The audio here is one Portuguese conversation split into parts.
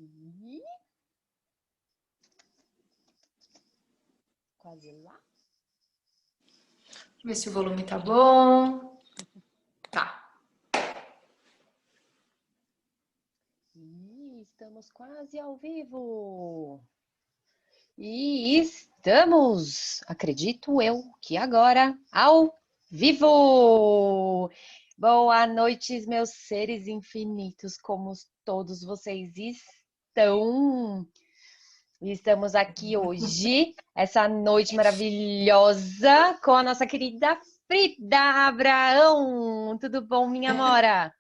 E... Quase lá. Ver se o volume tá bom. Tá. E estamos quase ao vivo. E estamos, acredito eu, que agora ao vivo. Boa noite, meus seres infinitos, como todos vocês estão? Estamos aqui hoje, essa noite maravilhosa, com a nossa querida Frida Abraão. Tudo bom, minha amora?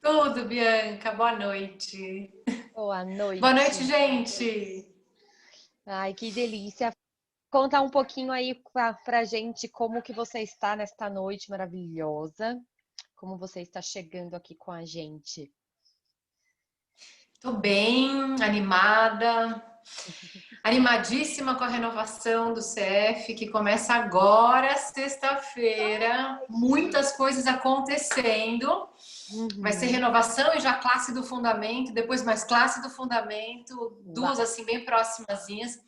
Tudo, Bianca. Boa noite. Boa noite. Boa noite, gente. Ai, que delícia. Conta um pouquinho aí pra gente como que você está nesta noite maravilhosa. Como você está chegando aqui com a gente. Tô bem, animada. Animadíssima com a renovação do CF, que começa agora, sexta-feira. Muitas coisas acontecendo. Vai ser renovação e já classe do fundamento, depois mais classe do fundamento, duas assim bem próximazinhas.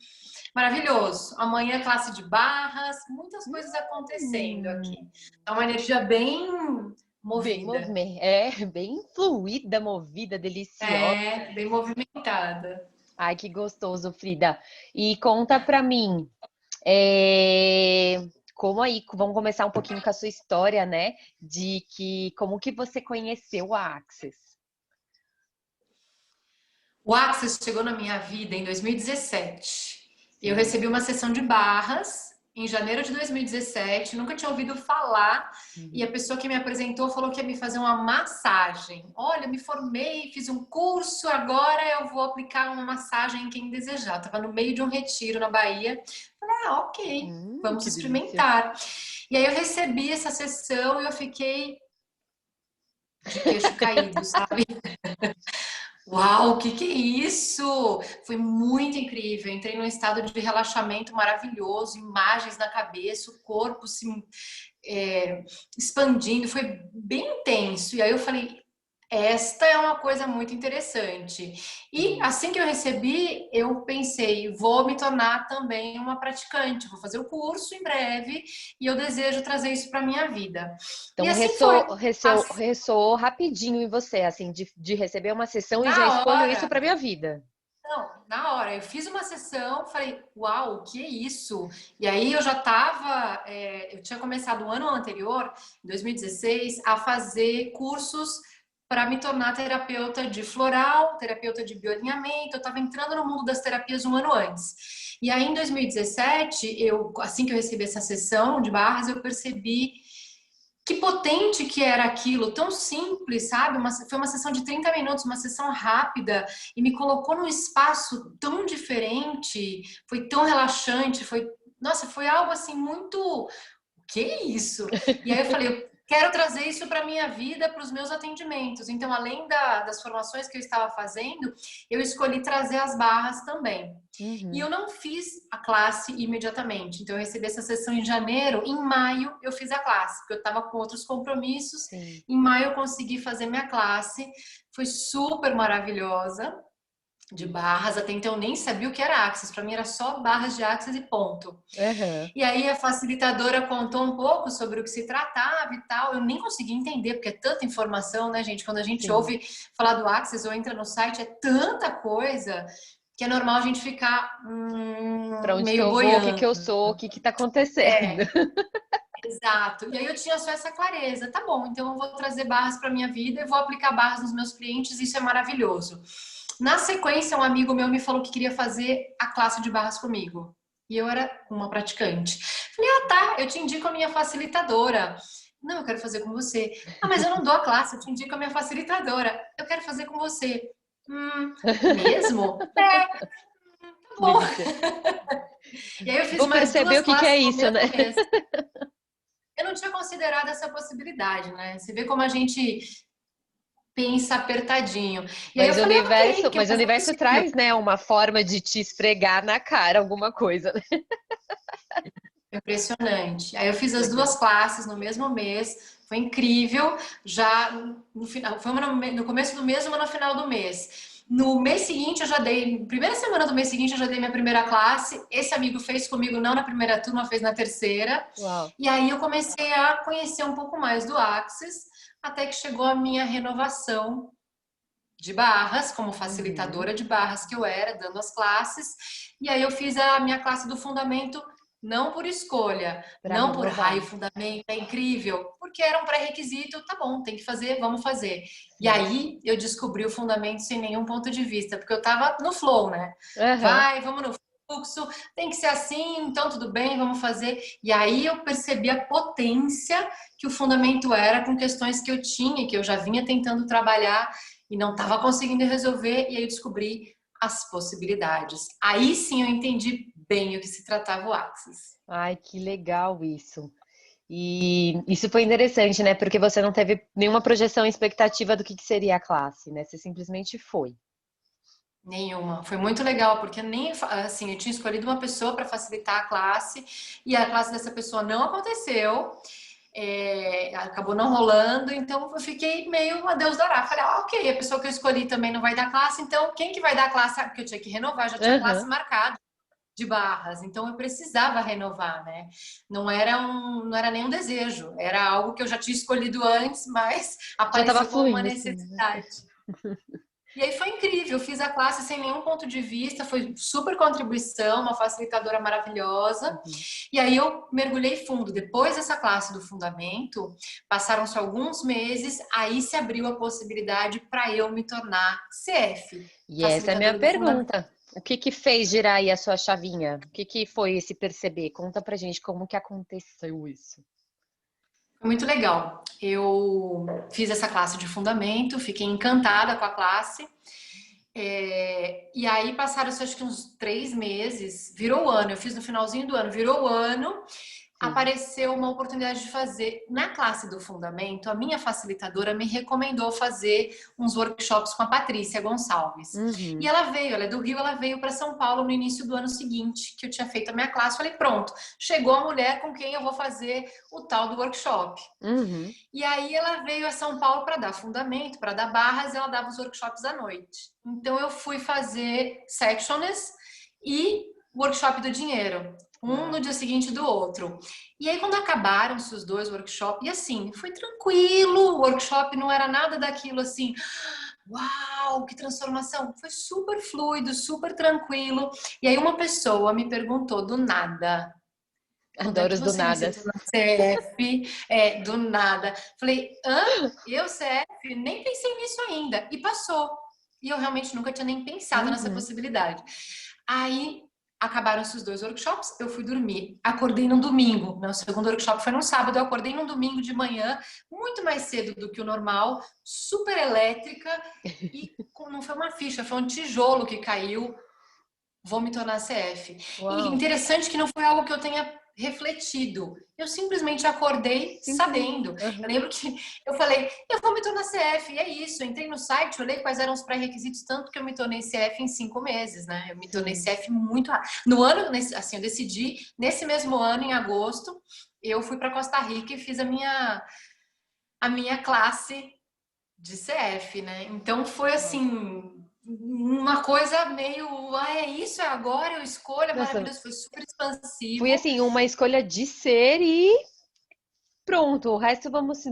Maravilhoso. Amanhã classe de barras, muitas coisas acontecendo aqui. É uma energia bem movida. Bem fluida, movida, deliciosa. É, bem movimentada. Ai, que gostoso, Frida. E conta pra mim, como aí, vamos começar um pouquinho com a sua história, né? Como que você conheceu a Access? O Access chegou na minha vida em 2017. Eu recebi uma sessão de barras em janeiro de 2017, nunca tinha ouvido falar, e a pessoa que me apresentou falou que ia me fazer uma massagem. Olha, me formei, fiz um curso, agora eu vou aplicar uma massagem em quem desejar. Estava no meio de um retiro na Bahia. Falei, ok, vamos experimentar. E aí eu recebi essa sessão e eu fiquei de queixo caído, sabe? Uau, o que é isso? Foi muito incrível. Entrei num estado de relaxamento maravilhoso, imagens na cabeça, o corpo se expandindo, foi bem intenso. E aí eu falei, esta é uma coisa muito interessante. E assim que eu recebi, eu pensei, vou me tornar também uma praticante, vou fazer o curso em breve e eu desejo trazer isso para minha vida. Então, e assim foi. ressoou rapidinho em você, assim, de receber uma sessão e já Na escolho isso hora. para minha vida. Não, na hora, eu fiz uma sessão, falei, uau, o que é isso? E aí eu já estava, eu tinha começado o ano anterior, em 2016, a fazer cursos para me tornar terapeuta de floral, terapeuta de bioalinhamento, eu estava entrando no mundo das terapias um ano antes. E aí em 2017, assim que eu recebi essa sessão de barras, eu percebi que potente que era aquilo, tão simples, sabe? Foi uma sessão de 30 minutos, uma sessão rápida, e me colocou num espaço tão diferente, foi tão relaxante, nossa, foi algo assim muito, o que é isso? E aí eu falei, eu quero trazer isso para minha vida, para os meus atendimentos. Então, além das formações que eu estava fazendo, eu escolhi trazer as barras também. E eu não fiz a classe imediatamente. Então, eu recebi essa sessão em janeiro. Em maio, eu fiz a classe, porque eu estava com outros compromissos. Sim. Em maio, eu consegui fazer minha classe. Foi super maravilhosa, de barras. Até então, eu nem sabia o que era Access. Para mim, era só barras de Access e ponto. E aí, a facilitadora contou um pouco sobre o que se tratava e tal. Eu nem consegui entender, porque é tanta informação, né, gente? Quando a gente ouve falar do Access ou entra no site, é tanta coisa que é normal a gente ficar Para onde que meio eu vou, o que que boiando. eu sou, o que que tá acontecendo. Exato. E aí eu tinha só essa clareza. Tá bom, então eu vou trazer barras para minha vida e vou aplicar barras nos meus clientes, isso é maravilhoso. Na sequência, um amigo meu me falou que queria fazer a classe de barras comigo. E eu era uma praticante. Falei, tá, eu te indico a minha facilitadora. Não, eu quero fazer com você. Ah, mas eu não dou a classe, eu te indico a minha facilitadora. Eu quero fazer com você. Mesmo? Tá bom. E aí eu fiz Vou mais perceber duas o que que é classes no isso, né? mesmo mês. Eu não tinha considerado essa possibilidade, né? Você vê como a gente pensa apertadinho. E aí eu falei, ok, que eu Mas o fazer universo possível. traz, né, uma forma de te esfregar na cara alguma coisa, né? Impressionante. Aí eu fiz as duas classes no mesmo mês, Foi incrível. Já no final, foi no começo do mês, uma no final do mês. No mês seguinte, eu já dei, primeira semana do mês seguinte, eu já dei minha primeira classe. Esse amigo fez comigo não na primeira turma, fez na terceira. Uau. E aí eu comecei a conhecer um pouco mais do Axis, até que chegou a minha renovação de barras, como Uhum. facilitadora de barras que eu era, dando as classes. E aí eu fiz a minha classe do fundamento não por escolha, Para não por raio, renovar. fundamento é incrível, porque era um pré-requisito, tá bom, tem que fazer, vamos fazer. E Sim. aí eu descobri o fundamento sem nenhum ponto de vista, porque eu tava no flow, né? Aham. Vai, vamos no fluxo, tem que ser assim, então tudo bem, vamos fazer. E aí eu percebi a potência que o fundamento era com questões que eu tinha, que eu já vinha tentando trabalhar e não estava conseguindo resolver, e aí eu descobri as possibilidades. Aí sim eu entendi bem o que se tratava o Axis. Ai, que legal isso. E isso foi interessante, né? Porque você não teve nenhuma projeção e expectativa do que seria a classe, né? Você simplesmente foi. Nenhuma. Foi muito legal, porque nem assim, eu tinha escolhido uma pessoa para facilitar a classe e a classe dessa pessoa não aconteceu. Acabou não rolando, então eu fiquei meio a Deus dará. Falei, ok, a pessoa que eu escolhi também não vai dar classe, então quem que vai dar classe? Porque eu tinha que renovar, já tinha classe Aham. marcada de barras, então eu precisava renovar, né? Não era nem um desejo, era algo que eu já tinha escolhido antes, mas Já estava apareceu como uma fluindo, assim, né? necessidade. E aí foi incrível, eu fiz a classe sem nenhum ponto de vista, foi super contribuição, uma facilitadora maravilhosa. Uhum. E aí eu mergulhei fundo. Depois dessa classe do fundamento, passaram-se alguns meses, aí se abriu a possibilidade para eu me tornar CF, E essa é a minha facilitadora do fundamento. pergunta. O que que fez girar aí a sua chavinha? O que que foi esse perceber? Conta pra gente como que aconteceu isso. Foi muito legal. Eu fiz essa classe de fundamento, fiquei encantada com a classe. E aí passaram-se acho que uns 3 meses, virou o ano, eu fiz no finalzinho do ano, virou o ano, Sim. apareceu uma oportunidade de fazer. Na classe do fundamento, a minha facilitadora me recomendou fazer uns workshops com a Patrícia Gonçalves. E Uhum. ela veio, ela é do Rio, ela veio para São Paulo no início do ano seguinte, que eu tinha feito a minha classe. Falei, pronto, chegou a mulher com quem eu vou fazer o tal do workshop. Uhum. E aí ela veio a São Paulo para dar fundamento, para dar barras, e ela dava os workshops à noite. Então eu fui fazer sectionless e workshop do dinheiro, um no Uau. dia seguinte do outro. E aí quando acabaram-se os dois workshops, e assim, foi tranquilo, o workshop não era nada daquilo assim, uau, que transformação, foi super fluido, super tranquilo. E aí uma pessoa me perguntou do nada, quando é Adoro que os do você vai se nada. tornar CF? Do nada. Falei, hã? Eu CF? Nem pensei nisso ainda. E passou. E eu realmente nunca tinha nem pensado nessa Uhum. possibilidade. Aí acabaram-se os dois workshops, eu fui dormir. Acordei num domingo. Meu segundo workshop foi num sábado. Eu acordei num domingo de manhã, muito mais cedo do que o normal, super elétrica. E não foi uma ficha, foi um tijolo que caiu. Vou me tornar CF. E Uau. interessante que não foi algo que eu tenha refletido. Eu simplesmente acordei Simplesmente. sabendo. Eu Aham. lembro que eu falei, eu vou me tornar CF, e é isso. Eu entrei no site, olhei quais eram os pré-requisitos, tanto que eu me tornei CF em 5 meses, né? Eu me tornei Sim. CF muito rápido. No ano, assim, eu decidi, nesse mesmo ano, em agosto, eu fui para Costa Rica e fiz a minha classe de CF, né? Então foi Uau. assim, uma coisa meio, é isso, é agora, eu escolho, é Nossa, maravilhoso, foi super foi expansivo. assim, uma escolha de ser e pronto. O resto vamos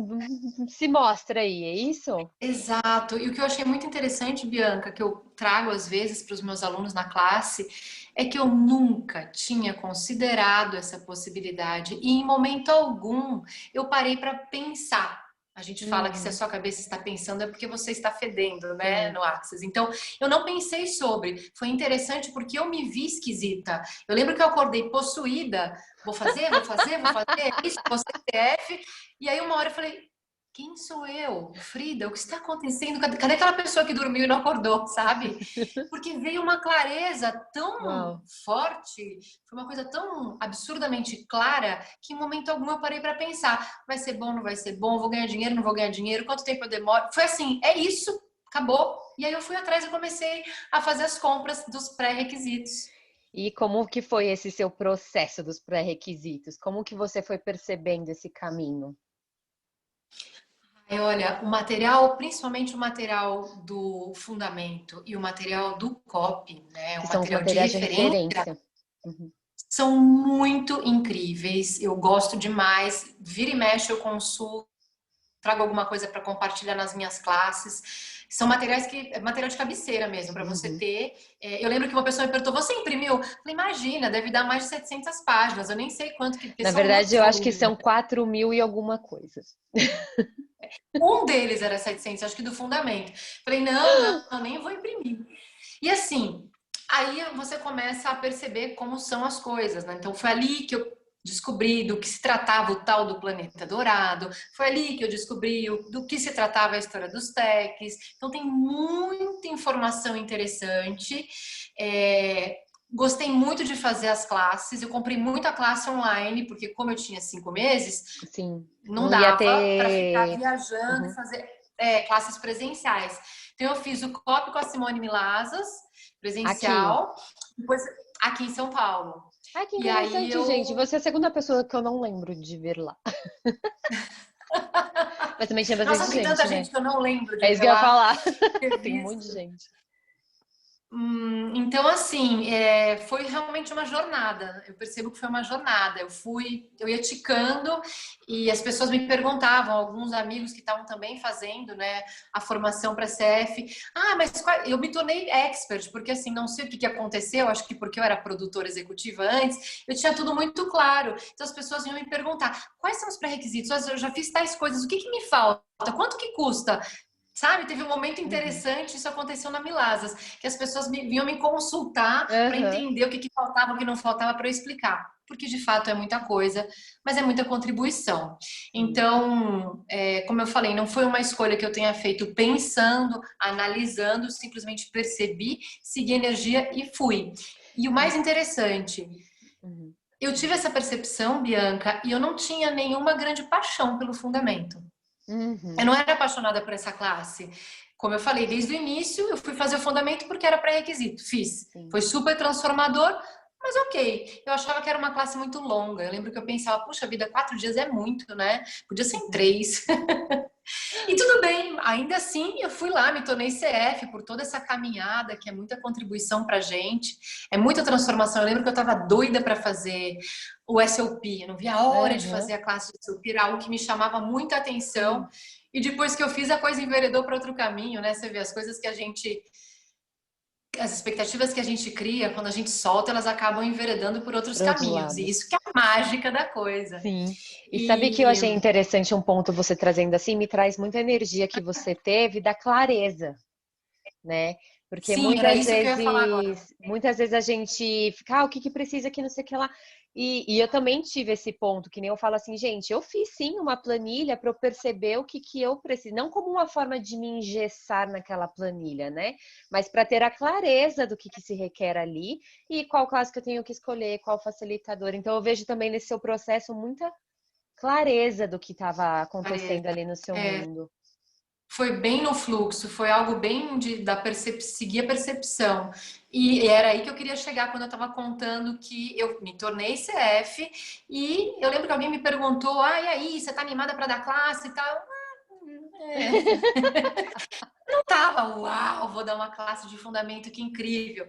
se mostra aí, é isso? Exato. E o que eu achei muito interessante, Bianca, que eu trago às vezes para os meus alunos na classe, é que eu nunca tinha considerado essa possibilidade e em momento algum eu parei para pensar. A gente fala que se a Uhum. sua cabeça está pensando é porque você está fedendo, né, Sim. no Axis. Então, eu não pensei sobre. Foi interessante porque eu me vi esquisita. Eu lembro que eu acordei possuída. Vou fazer, vou fazer, vou fazer, é isso, vou ser CF. E aí uma hora eu falei, quem sou eu? Frida, o que está acontecendo? Cadê aquela pessoa que dormiu e não acordou, sabe? Porque veio uma clareza tão Uau. forte, foi uma coisa tão absurdamente clara, que em momento algum eu parei para pensar: vai ser bom, não vai ser bom? Vou ganhar dinheiro, não vou ganhar dinheiro? Quanto tempo eu demoro? Foi assim, é isso, acabou. E aí eu fui atrás e comecei a fazer as compras dos pré-requisitos. E como que foi esse seu processo dos pré-requisitos? Como que você foi percebendo esse caminho? Aí, olha, o material, principalmente o material do fundamento e o material do copy, né, Que o são os material de materiais de referência, referência. Uhum. são muito incríveis. Eu gosto demais. Vira e mexe eu consulto, trago alguma coisa para compartilhar nas minhas classes. São materiais que é material de cabeceira mesmo para você Uhum. ter. Eu lembro que uma pessoa me perguntou: "Você imprimiu?" Eu falei: "Imagina, deve dar mais de 700 páginas. Eu nem sei quanto que, porque Na são verdade, muitos eu acho que volumes, né?" são 4.000 e alguma coisa. Um deles era 700, acho que do fundamento. Falei: "Não, não, nem vou imprimir." E assim, aí você começa a perceber como são as coisas, né? Então foi ali que eu descobri do que se tratava o tal do planeta dourado, foi ali que eu descobri do que se tratava a história dos techs. Então tem muita informação interessante. Gostei muito de fazer as classes, eu comprei muita classe online, porque como eu tinha 5 meses, Sim, não não ia dava para ficar ter. viajando e Uhum. fazer classes presenciais. Então, eu fiz o COP com a Simone Milazas, Aqui. presencial, depois aqui em São Paulo. Ai, que E aí interessante, gente. eu. Você é a segunda pessoa que eu não lembro de ver lá. Mas também tinha Nossa, bastante tem tanta gente, né? gente que eu não lembro de É isso ver que eu ia lá, falar. ter Tem um monte de visto. gente. Então, assim, foi realmente uma jornada. Eu percebo que foi uma jornada. Eu ia ticando e as pessoas me perguntavam, alguns amigos que estavam também fazendo, né, a formação para CF. Ah, mas eu me tornei expert, porque assim, não sei o que aconteceu, acho que porque eu era produtora executiva antes, eu tinha tudo muito claro. Então, as pessoas vinham me perguntar, quais são os pré-requisitos? Eu já fiz tais coisas, o que me falta? Quanto que custa? Sabe, teve um momento Uhum. interessante, isso aconteceu na Milasas, que as pessoas vinham me consultar para Aham. entender o que faltava, o que não faltava para eu explicar, porque de fato é muita coisa, mas é muita contribuição. Sim. Então, como eu falei, não foi uma escolha que eu tenha feito pensando, analisando, simplesmente percebi, segui energia e fui. E o mais interessante, Uhum. eu tive essa percepção, Bianca, e eu não tinha nenhuma grande paixão pelo fundamento. Eu Uhum. não era apaixonada por essa classe. Como eu falei, desde o início eu fui fazer o fundamento porque era pré-requisito. Fiz. Sim. Foi super transformador, mas ok. Eu achava que era uma classe muito longa. Eu lembro que eu pensava, puxa vida, 4 dias é muito, né? Podia ser em Uhum. 3. E tudo bem, ainda assim eu fui lá, me tornei CF por toda essa caminhada, que é muita contribuição pra gente, é muita transformação. Eu lembro que eu estava doida para fazer o SOP, eu não via a hora de Aham. fazer a classe de SOP, era algo que me chamava muita atenção. Sim. E depois que eu fiz, a coisa enveredou para outro caminho, né? Você vê as coisas que a gente, as expectativas que a gente cria, quando a gente solta, elas acabam enveredando por outros Para outro caminhos. E lado. isso que é a mágica da coisa. Sim. E sabe que eu E achei interessante um ponto você trazendo assim, me traz muita energia que você teve da clareza, né? Porque sim, era isso que eu ia falar agora. muitas vezes a gente fica, o que que precisa que não sei o que lá. E eu também tive esse ponto, que nem eu falo assim, gente, eu fiz sim uma planilha para eu perceber o que que eu preciso, não como uma forma de me engessar naquela planilha, né? Mas para ter a clareza do que se requer ali e qual classe que eu tenho que escolher, qual facilitador. Então eu vejo também nesse seu processo muita clareza do que estava acontecendo ali no seu mundo. Foi bem no fluxo, foi algo bem seguir a percepção. E era aí que eu queria chegar quando eu estava contando que eu me tornei CF e eu lembro que alguém me perguntou: "Ah, e aí, você tá animada para dar classe e tal?" É. Não tava, uau, vou dar uma classe de fundamento, que incrível.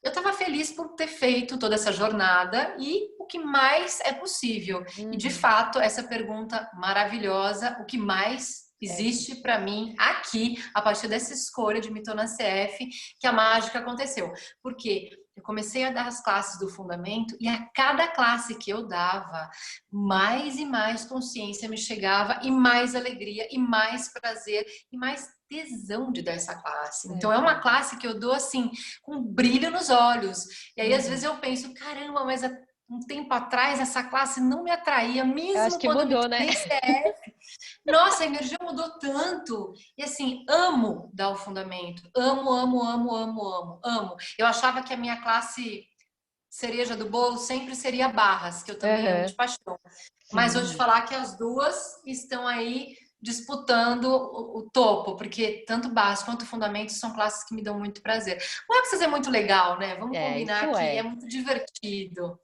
Eu estava feliz por ter feito toda essa jornada e o que mais é possível. E de Uhum. fato, essa pergunta maravilhosa, o que mais É. existe para mim aqui, a partir dessa escolha de me tornar CF, que a mágica aconteceu. Porque eu comecei a dar as classes do fundamento e a cada classe que eu dava, mais e mais consciência me chegava e mais alegria e mais prazer e mais tesão de dar essa classe. Então é uma Uhum. classe que eu dou assim com brilho nos olhos. E aí às vezes Uhum. eu penso, caramba, mas há um tempo atrás essa classe não me atraía, Eu acho mesmo que quando eu me mudou, né? tornei CF. Nossa, a energia mudou tanto. E assim, amo dar o fundamento. Amo, amo, amo, amo, amo, amo. Eu achava que a minha classe cereja do bolo sempre seria barras, que eu também amo de Aham. paixão. Mas vou te Sim. falar que as duas estão aí disputando o topo, porque tanto barras quanto fundamentos são classes que me dão muito prazer. O Access é muito legal, né? Vamos É, combinar isso que é é. muito divertido.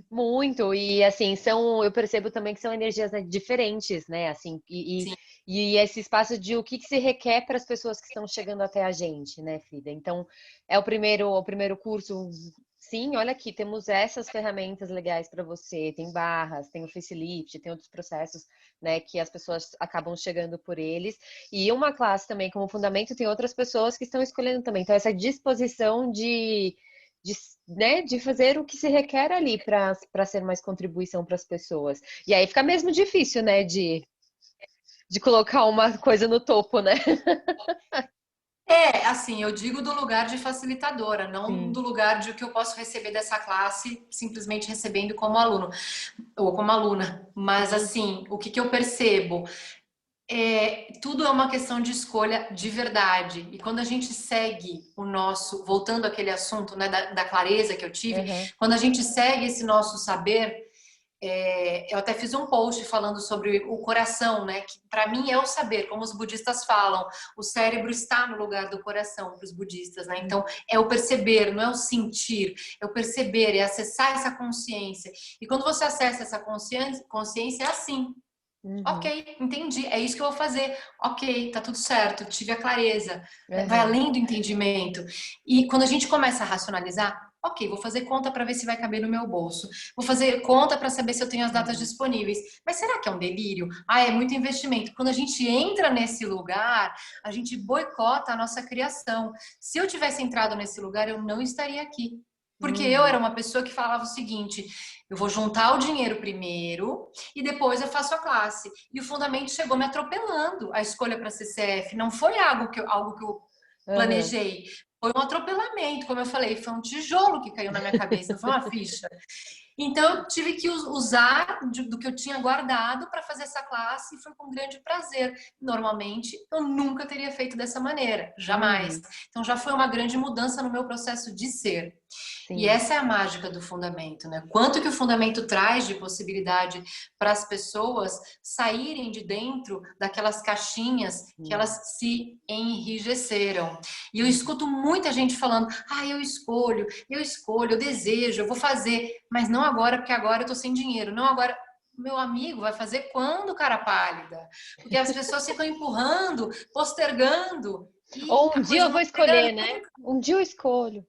Muito, e assim, eu percebo também que são energias, né, diferentes, né, assim, Sim. e esse espaço de o que que se requer para as pessoas que estão chegando até a gente, né, Frida? Então, é o primeiro curso, sim, olha aqui, temos essas ferramentas legais para você, tem barras, tem o facelift, tem outros processos, né, que as pessoas acabam chegando por eles, e uma classe também como fundamento tem outras pessoas que estão escolhendo também, então essa disposição de, né, de fazer o que se requer ali para ser mais contribuição para as pessoas. E aí fica mesmo difícil, né, de colocar uma coisa no topo, né? É, assim, eu digo do lugar de facilitadora, não Sim. do lugar de o que eu posso receber dessa classe, simplesmente recebendo como aluno ou como aluna. Mas, Uhum. assim, o que que eu percebo? Tudo é uma questão de escolha de verdade. E quando a gente segue o nosso, voltando àquele assunto, né, da clareza que eu tive, Uhum. quando a gente segue esse nosso saber, eu até fiz um post falando sobre o coração, né? Que para mim é o saber, como os budistas falam, o cérebro está no lugar do coração para os budistas, né? Então é o perceber, não é o sentir, é o perceber, é acessar essa consciência. E quando você acessa essa consciência é assim. Uhum. Ok, entendi, é isso que eu vou fazer. Ok, tá tudo certo, tive a clareza. Vai Uhum. além do entendimento. E quando a gente começa a racionalizar, ok, vou fazer conta para ver se vai caber no meu bolso. Vou fazer conta para saber se eu tenho as datas Uhum. disponíveis. Mas será que é um delírio? Ah, é muito investimento. Quando a gente entra nesse lugar, a gente boicota a nossa criação. Se eu tivesse entrado nesse lugar, eu não estaria aqui. Porque eu era Uhum. uma pessoa que falava o seguinte: eu vou juntar o dinheiro primeiro e depois eu faço a classe. E o fundamento chegou me atropelando a escolha para CCF. Não foi algo que eu Uhum. planejei. Foi um atropelamento, como eu falei, foi um tijolo que caiu na minha cabeça, não foi uma ficha. Então, eu tive que usar do que eu tinha guardado para fazer essa classe e foi com grande prazer. Normalmente, eu nunca teria feito dessa maneira, jamais. Uhum. Então, já foi uma grande mudança no meu processo de ser. E Sim. essa é a mágica do fundamento, né? Quanto que o fundamento traz de possibilidade para as pessoas saírem de dentro daquelas caixinhas que Uhum. elas se enrijeceram. E eu Uhum. escuto muita gente falando: ah, eu escolho, eu desejo, eu vou fazer, mas não agora, porque agora eu tô sem dinheiro, não agora. Meu amigo, vai fazer quando, cara pálida? Porque as pessoas ficam empurrando, postergando, e Ou um a dia coisa eu não vou chega escolher, né? nunca. Um dia eu escolho.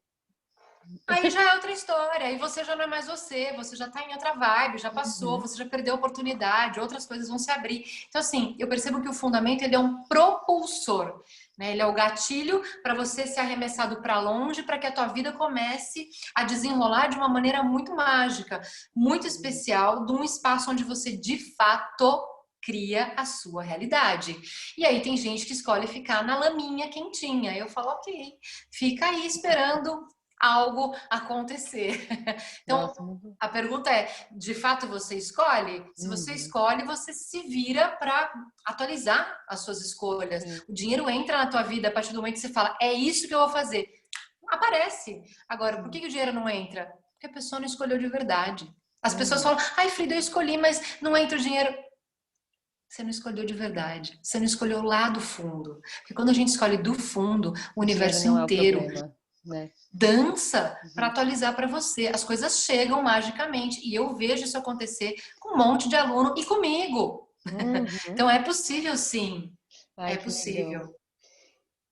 Aí já é outra história, aí você já não é mais você já tá em outra vibe, já passou, Uhum. você já perdeu a oportunidade, outras coisas vão se abrir. Então, assim, eu percebo que o fundamento ele é um propulsor, né? Ele é o gatilho para você ser arremessado para longe, para que a tua vida comece a desenrolar de uma maneira muito mágica, muito especial, de um espaço onde você de fato cria a sua realidade. E aí tem gente que escolhe ficar na laminha quentinha. Eu falo, ok, fica aí esperando algo acontecer. Então, Nossa, muito. a pergunta é: de fato você escolhe? Se você Uhum. escolhe, você se vira para atualizar as suas escolhas. Sim. O dinheiro entra na tua vida a partir do momento que você fala: é isso que eu vou fazer. Aparece. Agora, por que Sim. o dinheiro não entra? Porque a pessoa não escolheu de verdade. As pessoas Uhum. falam: ai, Frida, eu escolhi, mas não entra o dinheiro. Você não escolheu de verdade. Você não escolheu lá do fundo. Porque quando a gente escolhe do fundo, o O dinheiro universo não é o inteiro problema, né? dança para Uhum. atualizar para você. As coisas chegam magicamente e eu vejo isso acontecer com um monte de aluno e comigo. Uhum. Então é possível sim, Ai, é que legal. possível.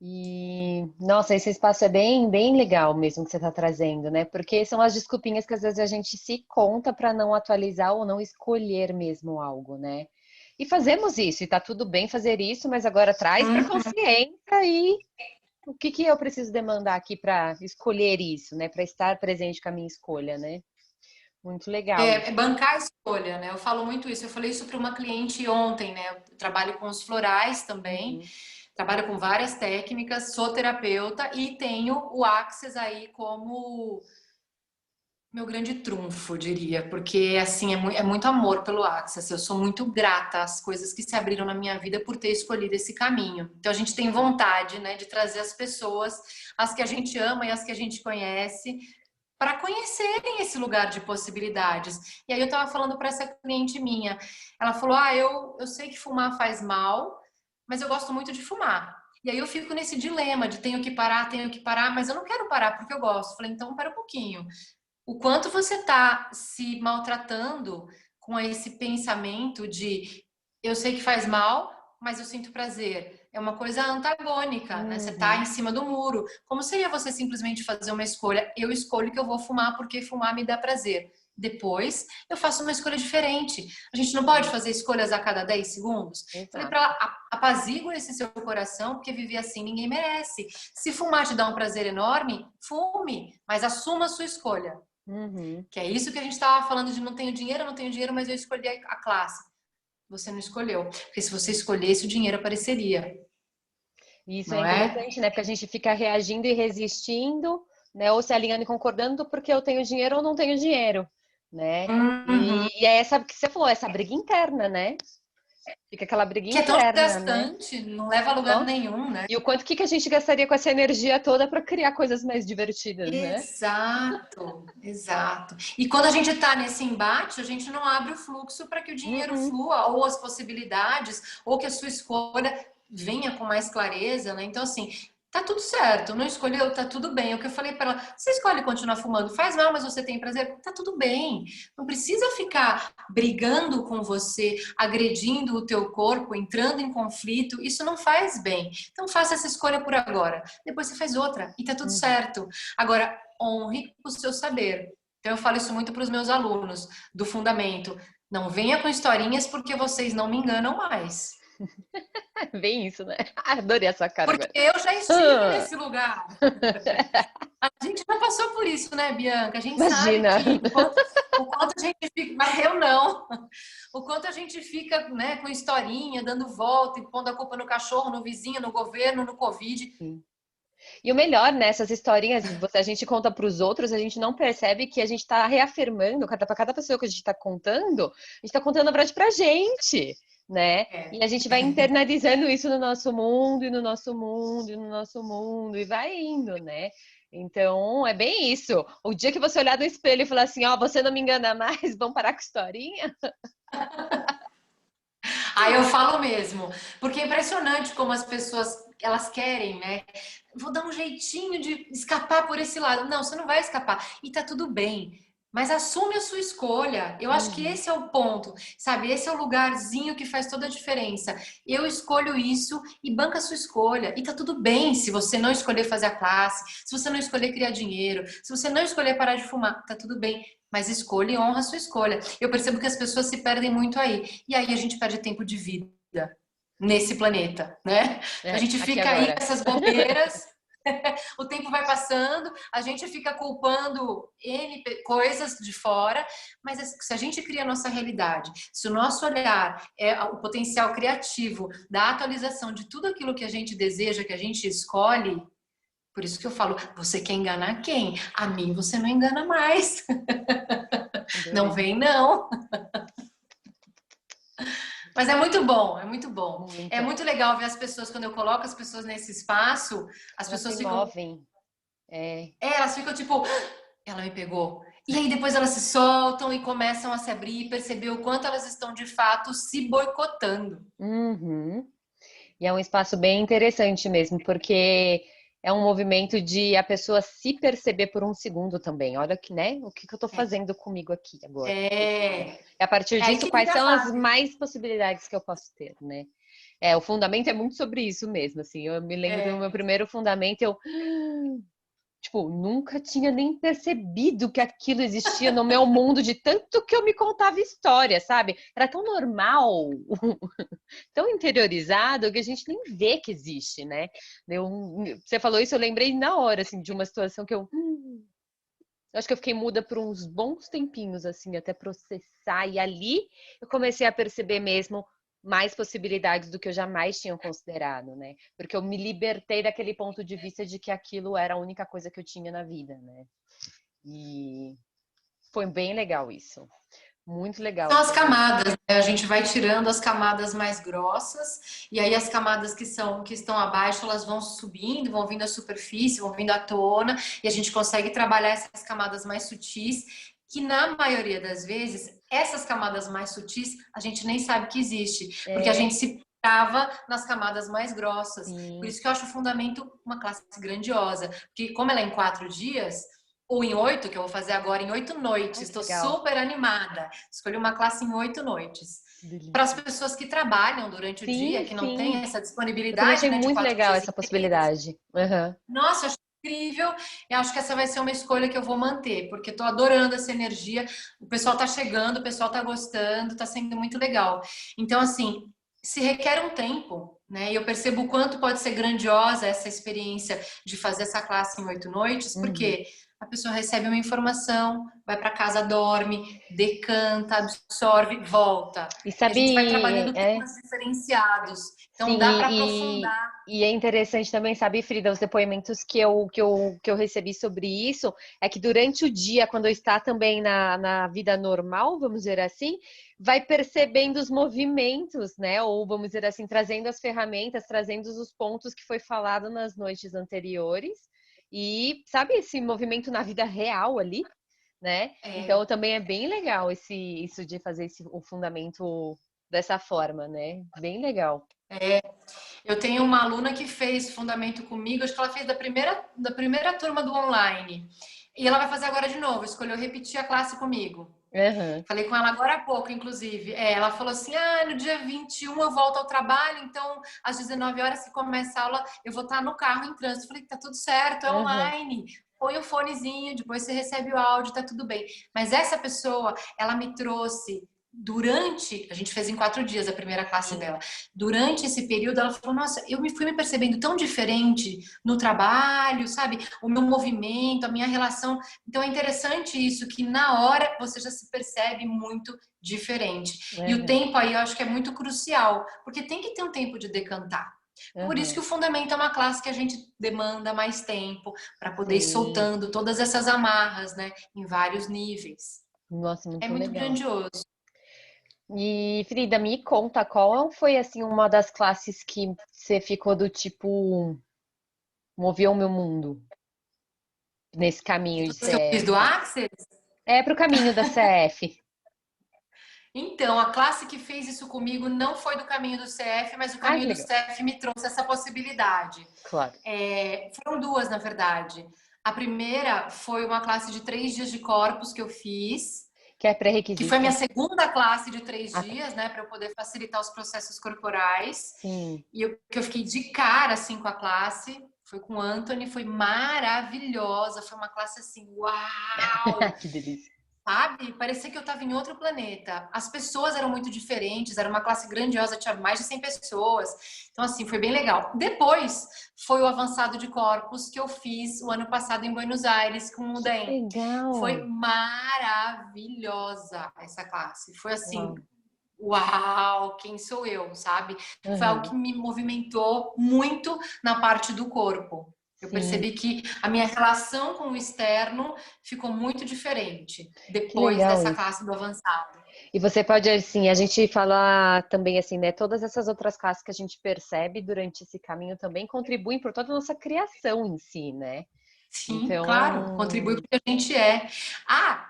E, nossa, esse espaço é bem, bem legal mesmo que você está trazendo, né? Porque são as desculpinhas que às vezes a gente se conta para não atualizar ou não escolher mesmo algo, né? E fazemos isso, e tá tudo bem fazer isso, mas agora traz para Hum, consciência e o que que eu preciso demandar aqui para escolher isso, né? Para estar presente com a minha escolha, né? Muito legal é isso. bancar a escolha, né? Eu falo muito isso. Eu falei isso para uma cliente ontem, né? Eu trabalho com os florais também, Uhum. trabalho com várias técnicas, sou terapeuta e tenho o Access aí como meu grande trunfo, eu diria, porque assim é muito amor pelo Access. Eu sou muito grata às coisas que se abriram na minha vida por ter escolhido esse caminho. Então a gente tem vontade, né, de trazer as pessoas, as que a gente ama e as que a gente conhece, para conhecerem esse lugar de possibilidades. E aí eu estava falando para essa cliente minha, ela falou: "Ah, eu sei que fumar faz mal, mas eu gosto muito de fumar". E aí eu fico nesse dilema de tenho que parar, mas eu não quero parar porque eu gosto. Falei: "Então, para um pouquinho. o quanto você está se maltratando com esse pensamento de eu sei que faz mal, mas eu sinto prazer. É uma coisa antagônica, né? Você está em cima do muro. Como seria você simplesmente fazer uma escolha? Eu escolho que eu vou fumar porque fumar me dá prazer. Depois, eu faço uma escolha diferente. A gente não pode fazer escolhas a cada 10 segundos? Falei para ela, apazigua esse seu coração, porque viver assim ninguém merece. Se fumar te dá um prazer enorme, fume, mas assuma a sua escolha. Que é isso que a gente estava falando de não tenho dinheiro, mas eu escolhi a classe. Você não escolheu. Porque se você escolhesse, o dinheiro apareceria. Isso é Não é? interessante, né? Porque a gente fica reagindo e resistindo, né? Ou se alinhando e concordando porque eu tenho dinheiro ou não tenho dinheiro, né? Uhum. E é essa que você falou, essa briga interna, né? Fica aquela briga Que é tão interna, né? desgastante, não leva a lugar Nossa. nenhum, né? E o quanto que a gente gastaria com essa energia toda para criar coisas mais divertidas, né? Exato, exato. E quando a gente está nesse embate, a gente não abre o fluxo para que o dinheiro flua, ou as possibilidades, ou que a sua escolha venha com mais clareza, né? Então, assim, tá tudo certo, não escolheu, tá tudo bem. É o que eu falei para ela, você escolhe continuar fumando, faz mal, mas você tem prazer, tá tudo bem. Não precisa ficar brigando com você, agredindo o teu corpo, entrando em conflito, isso não faz bem. Então faça essa escolha por agora, depois você faz outra e tá tudo certo. Agora, honre o seu saber. Então eu falo isso muito para os meus alunos do fundamento. Não venha com historinhas porque vocês não me enganam mais. Bem isso, né? Adorei essa cara Porque agora. eu já estive nesse lugar. A gente já passou por isso, né, Bianca? A gente sabe Imagina. que o quanto a gente fica, mas eu não. O quanto a gente fica, né, com historinha, dando volta e pondo a culpa no cachorro, no vizinho, no governo, no Covid. E o melhor, né, essas historinhas, a gente conta para os outros, a gente não percebe que a gente está reafirmando, para cada pessoa que a gente está contando, a gente está contando a verdade para a gente, né? É. E a gente vai internalizando isso no nosso mundo, e no nosso mundo, e no nosso mundo, e vai indo, né? Então, é bem isso. O dia que você olhar no espelho e falar assim, ó, você não me engana mais, vamos parar com historinha? Aí eu falo mesmo, porque é impressionante como as pessoas elas querem, né? Vou dar um jeitinho de escapar por esse lado. Não, você não vai escapar. E tá tudo bem. Mas assume a sua escolha. Eu acho que esse é o ponto, sabe? Esse é o lugarzinho que faz toda a diferença. Eu escolho isso e banca a sua escolha. E tá tudo bem se você não escolher fazer a classe, se você não escolher criar dinheiro, se você não escolher parar de fumar, tá tudo bem. Mas escolha e honra a sua escolha. Eu percebo que as pessoas se perdem muito aí. E aí a gente perde tempo de vida nesse planeta, né? A É, gente aqui fica aí com agora. essas bobeiras, o tempo vai passando, a gente fica culpando N coisas de fora, mas se a gente cria a nossa realidade, se o nosso olhar é o potencial criativo da atualização de tudo aquilo que a gente deseja, que a gente escolhe, por isso que eu falo, você quer enganar quem? A mim você não engana mais. Não Adorei. vem, não. Mas é muito bom, é muito bom. É Muito. muito legal ver as pessoas, quando eu coloco as pessoas nesse espaço, as Elas se pessoas ficam, movem. É. elas ficam tipo, ela me pegou. E aí depois elas se soltam e começam a se abrir e perceber o quanto elas estão de fato se boicotando. Uhum. E é um espaço bem interessante mesmo, porque é um movimento de a pessoa se perceber por um segundo também. Olha que, né? O que que eu tô fazendo comigo aqui agora? É, E a partir é aí disso, que quais vira a são as fase. mais possibilidades que eu posso ter, né? É, o fundamento é muito sobre isso mesmo, assim. Eu me lembro do meu É, primeiro fundamento, eu tipo, nunca tinha nem percebido que aquilo existia no meu mundo, de tanto que eu me contava história, sabe? Era tão normal, tão interiorizado, que a gente nem vê que existe, né? Você falou isso, eu lembrei na hora, assim, de uma situação que eu acho que eu fiquei muda por uns bons tempinhos, assim, até processar. E ali eu comecei a perceber mesmo mais possibilidades do que eu jamais tinha considerado, né? Porque eu me libertei daquele ponto de vista de que aquilo era a única coisa que eu tinha na vida, né? E foi bem legal isso. Muito legal são as poder. camadas, né? A gente vai tirando as camadas mais grossas, e aí as camadas que estão abaixo, elas vão subindo, vão vindo à superfície, vão vindo à tona, e a gente consegue trabalhar essas camadas mais sutis, que na maioria das vezes, essas camadas mais sutis, a gente nem sabe que existe, porque a É, gente se trava nas camadas mais grossas. Por sim. isso que eu acho o fundamento uma classe grandiosa, porque como ela é em 4 dias, ou em 8, que eu vou fazer agora em 8 noites. Ai, que Estou legal. super animada. Escolhi uma classe em 8 noites. Que Para as delícia. pessoas que trabalham durante o dia, Sim, que não têm sim. essa Eu também disponibilidade, achei né, de muito 4 legal dias essa inteiros. possibilidade. Aham. Nossa, eu acho incrível. Eu acho que essa vai ser uma escolha que eu vou manter, porque estou adorando essa energia. O pessoal está chegando, o pessoal está gostando, está sendo muito legal. Então, assim, se requer um tempo, né? E eu percebo o quanto pode ser grandiosa essa experiência de fazer essa classe em 8 noites, Uhum. porque a pessoa recebe uma informação, vai para casa, dorme, decanta, absorve, volta. E E a gente vai sabe, trabalhando temas diferenciados. Então, sim, dá para e, aprofundar. e é interessante também, sabe, Frida, os depoimentos que eu recebi sobre isso, é que durante o dia, quando eu está também na vida normal, vamos dizer assim, vai percebendo os movimentos, né? Ou vamos dizer assim, trazendo as ferramentas, trazendo os pontos que foi falado nas noites anteriores. E sabe esse movimento na vida real ali, né? Então É, também é bem legal isso de fazer o fundamento dessa forma, né? Bem legal. eu tenho uma aluna que fez fundamento comigo, acho que ela fez da primeira turma do online. E ela vai fazer agora de novo, escolheu repetir a classe comigo. Aham. Falei com ela agora há pouco, inclusive. Ela falou assim: no dia 21 eu volto ao trabalho, então às 19 horas que começa a aula, eu vou estar no carro em trânsito. Falei: tá tudo certo, é Aham. online. Põe o fonezinho, depois você recebe o áudio, tá tudo bem. Mas essa pessoa, ela me trouxe durante, a gente fez em 4 dias a primeira classe Sim. dela. Durante esse período, ela falou: nossa, eu me fui me percebendo tão diferente no trabalho, sabe? O meu movimento, a minha relação. Então é interessante isso, que na hora você já se percebe muito diferente. E o Aham. tempo aí eu acho que é muito crucial, porque tem que ter um tempo de decantar. Por isso que Aham. o fundamento é uma classe que a gente demanda mais tempo para poder ir Sim. soltando todas essas amarras, né, em vários níveis. Nossa, É muito muito legal. grandioso. E, Frida, me conta, qual foi, assim, uma das classes que você ficou do tipo, moveu o meu mundo nesse caminho de As que eu fiz do CF? Access. É pro caminho da CF. Então, a classe que fez isso comigo não foi do caminho do CF, mas o Ai, que caminho do legal. CF me trouxe essa possibilidade. Claro. Foram duas, na verdade. A primeira foi uma classe de 3 dias de corpos que eu fiz, Que é que foi a pré-requisito? minha segunda classe de três Ah, tá. dias, né, para eu poder facilitar os processos corporais. Sim. E que eu fiquei de cara assim com a classe. Foi com o Anthony, foi maravilhosa. Foi uma classe assim, uau! Que delícia. Sabe? Parecia que eu estava em outro planeta. As pessoas eram muito diferentes, era uma classe grandiosa, tinha mais de 100 pessoas. Então, assim, foi bem legal. Depois foi o avançado de corpos que eu fiz o ano passado em Buenos Aires com o Que DEM. Foi legal. maravilhosa essa classe. Foi assim, Uau. uau, quem sou eu, sabe? Foi algo que Aham. me movimentou muito na parte do corpo. Eu Sim, percebi que a minha relação com o externo ficou muito diferente que depois legal dessa isso. classe do avançado. E você pode, assim, a gente fala também assim, né? Todas essas outras classes que a gente percebe durante esse caminho também contribuem por toda a nossa criação em si, né? Sim, claro, contribui Então, porque a gente é.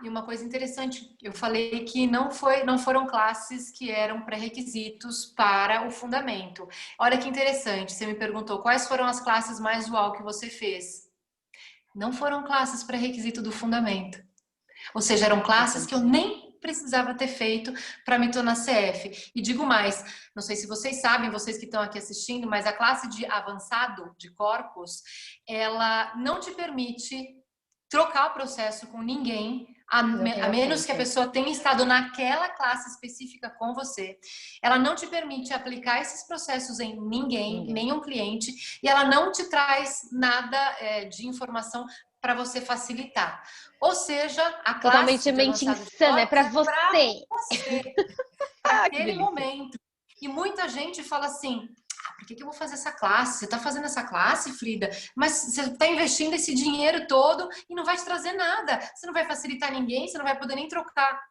E uma coisa interessante, eu falei que não foram classes que eram pré-requisitos para o fundamento. Olha que interessante, você me perguntou quais foram as classes mais uau que você fez. Não foram classes pré-requisito do fundamento. Ou seja, eram classes que eu interessante. nem precisava ter feito para me tornar CF. E digo mais, não sei se vocês sabem, vocês que estão aqui assistindo, mas a classe de avançado de corpos, ela não te permite trocar o processo com ninguém, Não a tenha menos que a feito. pessoa tenha estado naquela classe específica com você. Ela não te permite aplicar esses processos em ninguém, Ninguém. nenhum cliente, e ela não te traz nada de informação para você facilitar. Ou seja, a Totalmente classe de mente avançado de insana, é corpos pra é para você. você, para Ah, que aquele delícia. momento. E muita gente fala assim: por que eu vou fazer essa classe? Você está fazendo essa classe, Frida? Mas você está investindo esse dinheiro todo e não vai te trazer nada. Você não vai facilitar ninguém, você não vai poder nem trocar.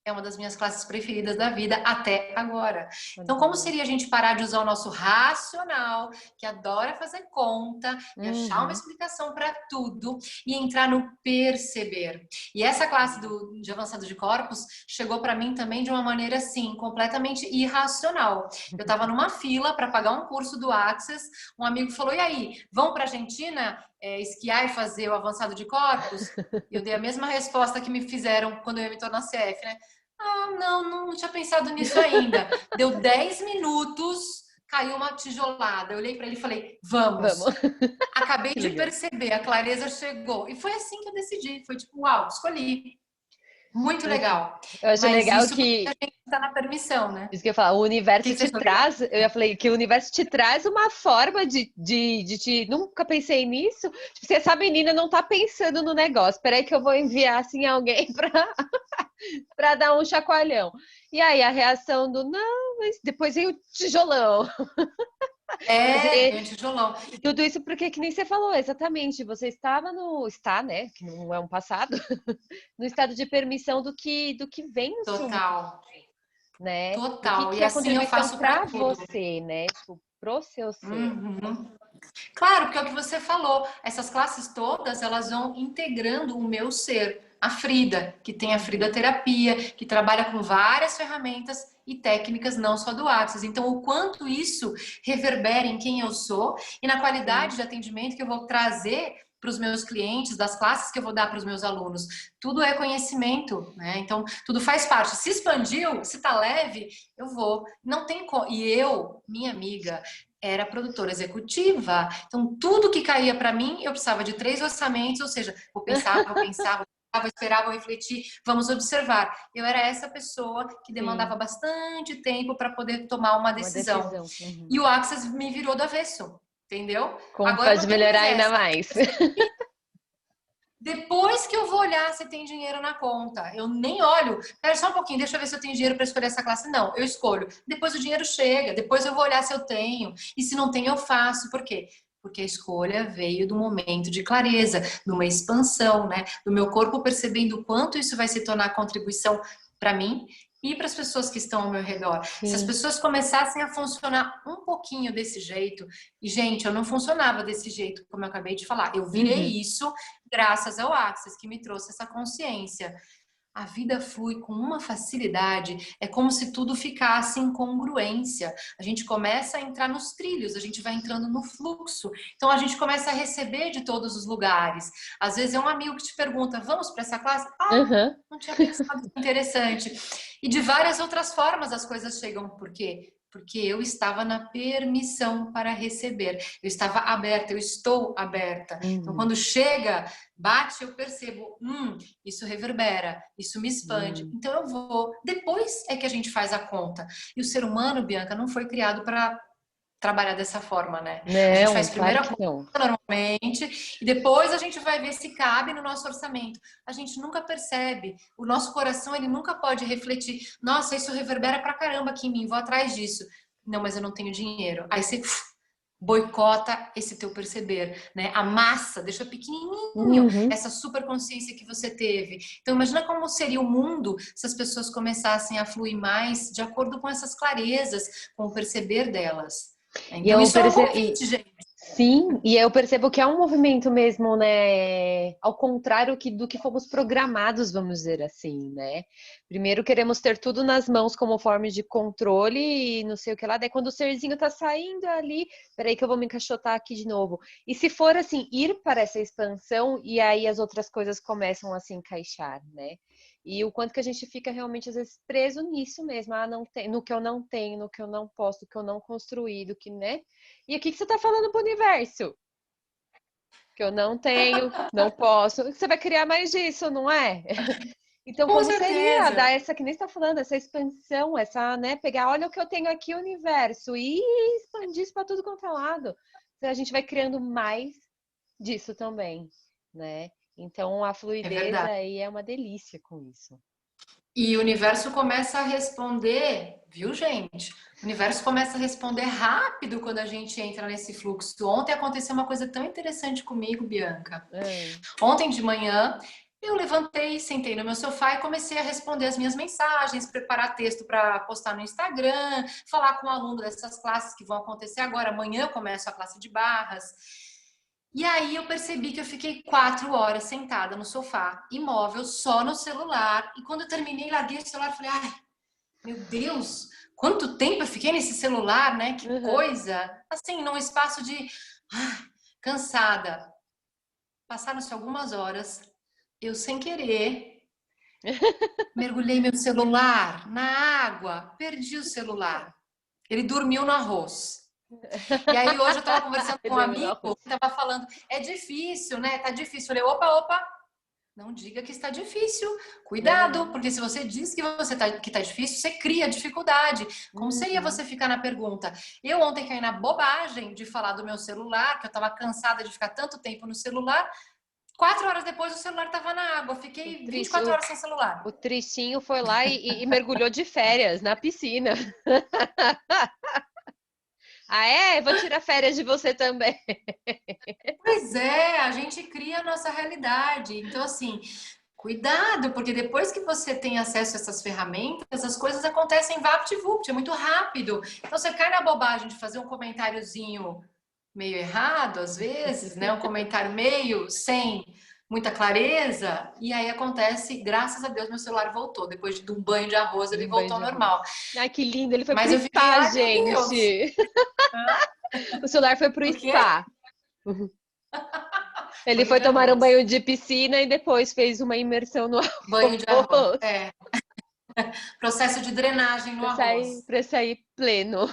É uma das minhas classes preferidas da vida até agora. Então, como Adoro. seria a gente parar de usar o nosso racional, que adora fazer conta e achar uma Uhum. explicação para tudo e entrar no perceber? E essa classe de avançado de corpos chegou para mim também de uma maneira assim, completamente irracional. Eu estava numa fila para pagar um curso do Access, um amigo falou: "E aí, vão para a Argentina?" esquiar e fazer o avançado de corpos? E eu dei a mesma resposta que me fizeram quando eu ia me tornar CF, né? Ah, não tinha pensado nisso ainda. Deu 10 minutos, caiu uma tijolada. Eu olhei para ele e falei, vamos. Vamos. Acabei Que de legal. perceber, a clareza chegou. E foi assim que eu decidi. Foi tipo, uau, escolhi. Muito legal. Eu acho Mas legal isso porque que a gente está na permissão, né? isso que eu ia falar, o O que universo você te achou legal? traz, eu ia falei que o universo te traz uma forma de te. Nunca pensei nisso. Tipo, se essa menina não tá pensando no negócio, peraí que eu vou enviar assim alguém pra dar um chacoalhão. E aí a reação do não, mas depois vem o tijolão. Mas Vem um tijolão. e tudo isso porque, que nem você falou, exatamente, você estava no. Está, né? Que não é um passado, no estado de permissão do que vem no seu Total. né? Do Total. E que é a assim eu contribuição faço para para tudo. você, né? Tipo, pro seu ser. Uhum. Claro, porque é o que você falou. Essas classes todas, elas vão integrando o meu ser. A Frida, que tem a Frida Uhum, Terapia, que trabalha com várias ferramentas e técnicas, não só do Access. Então, o quanto isso reverbera em quem eu sou e na qualidade sim. de atendimento que eu vou trazer para os meus clientes, das classes que eu vou dar para os meus alunos. Tudo é conhecimento, né? Então, tudo faz parte. Se expandiu, se tá leve, eu vou. Não tem como. E eu, minha amiga, era produtora executiva, então tudo que caía para mim, eu precisava de 3 orçamentos, ou seja, vou esperar, vou refletir, vamos observar. Eu era essa pessoa que demandava Sim, bastante tempo para poder tomar uma uma decisão. decisão. Uhum. E o Access me virou do avesso, entendeu? Como Agora pode não tem mais melhorar ainda essa. mais? Depois que eu vou olhar se tem dinheiro na conta, eu nem olho. Espera só um pouquinho, deixa eu ver se eu tenho dinheiro para escolher essa classe. Não, eu escolho. Depois o dinheiro chega, depois eu vou olhar se eu tenho. E se não tem, eu faço. Por quê? Porque a escolha veio do momento de clareza, de uma expansão, né? Do meu corpo percebendo o quanto isso vai se tornar contribuição para mim e para as pessoas que estão ao meu redor. Se as Sim. pessoas começassem a funcionar um pouquinho desse jeito, e gente, eu não funcionava desse jeito, como eu acabei de falar, eu Uhum. virei isso graças ao Access, que me trouxe essa consciência. A vida flui com uma facilidade, é como se tudo ficasse em congruência. A gente começa a entrar nos trilhos, a gente vai entrando no fluxo. Então a gente começa a receber de todos os lugares. Às vezes é um amigo que te pergunta: vamos para essa classe? Ah, Uhum. não tinha pensado, interessante. E de várias outras formas as coisas chegam. Por quê? Porque eu estava na permissão para receber. Eu estava aberta, eu estou aberta. Então, Uhum. quando chega, bate, eu percebo, isso reverbera, isso me expande. Uhum. Então eu vou. Depois é que a gente faz a conta. E o ser humano, Bianca, não foi criado para trabalhar dessa forma, né? A gente Não, faz claro primeiro a que conta não. normalmente e depois a gente vai ver se cabe no nosso orçamento. A gente nunca percebe. O nosso coração, ele nunca pode refletir. Nossa, isso reverbera pra caramba aqui em mim, vou atrás disso. Não, mas eu não tenho dinheiro. Aí você boicota esse teu perceber, né? Amassa, deixa pequenininho Uhum. essa super consciência que você teve. Então imagina como seria o mundo se as pessoas começassem a fluir mais de acordo com essas clarezas, com o perceber delas. E Então eu isso é um percebi. convite, gente. Sim, e eu percebo que é um movimento mesmo, né? Ao contrário do que fomos programados, vamos dizer assim, né? Primeiro queremos ter tudo nas mãos como forma de controle e não sei o que lá. Daí quando o serzinho tá saindo ali, peraí que eu vou me encaixotar aqui de novo. E se for assim, ir para essa expansão e aí as outras coisas começam a se encaixar, né? E o quanto que a gente fica realmente, às vezes, preso nisso mesmo. Ah, não tem, no que eu não tenho, no que eu não posso, no que eu não construí, do que, né? E o que que você tá falando pro universo? Que eu não tenho, não posso. Você vai criar mais disso, não é? Então, Com como seria dar certeza. essa, que nem está falando, essa expansão, essa, né, pegar, olha o que eu tenho aqui, universo, e expandir isso para tudo quanto é lado. Então, a gente vai criando mais disso também, né? Então, a É fluidez verdade. aí é uma delícia com isso. E o universo começa a responder, viu, gente? O universo começa a responder rápido quando a gente entra nesse fluxo. Ontem aconteceu uma coisa tão interessante comigo, Bianca. É. Ontem de manhã, eu levantei, sentei no meu sofá e comecei a responder as minhas mensagens, preparar texto para postar no Instagram, falar com o aluno dessas classes que vão acontecer agora. Amanhã eu começo a classe de barras. E aí eu percebi que eu fiquei 4 horas sentada no sofá, imóvel, só no celular. E quando eu terminei, larguei o celular e falei, ai, meu Deus, quanto tempo eu fiquei nesse celular, né? Que Uhum. coisa! Assim, num espaço de cansada. Passaram-se algumas horas, eu sem querer mergulhei meu celular na água, perdi o celular. Ele dormiu no arroz. E aí hoje eu estava conversando com um amigo que estava falando, é difícil, né? Tá difícil. Eu falei, opa, não diga que está difícil. Cuidado, porque se você diz que que tá difícil, você cria dificuldade. Como seria você ficar na pergunta? Eu ontem caí na bobagem de falar do meu celular, que eu estava cansada de ficar tanto tempo no celular. 4 horas depois o celular estava na água. Fiquei 24 horas sem celular. O tristinho foi lá e mergulhou de férias na piscina. Ah, é? Vou tirar férias de você também. Pois é, a gente cria a nossa realidade. Então, assim, cuidado, porque depois que você tem acesso a essas ferramentas, as coisas acontecem vapt-vupt, é muito rápido. Então, você cai na bobagem de fazer um comentáriozinho meio errado, às vezes, né? Um comentário meio sem muita clareza, e aí acontece, graças a Deus, meu celular voltou. Depois de um banho de arroz, ele voltou ao normal. Ai, que lindo, ele foi Mas pro eu fiquei, spa, ai, meu Deus. gente. O celular foi pro O quê? spa. Ele foi tomar um banho de piscina e depois fez uma imersão no arroz. Banho de arroz, é. Processo de drenagem no arroz. Pra sair pleno.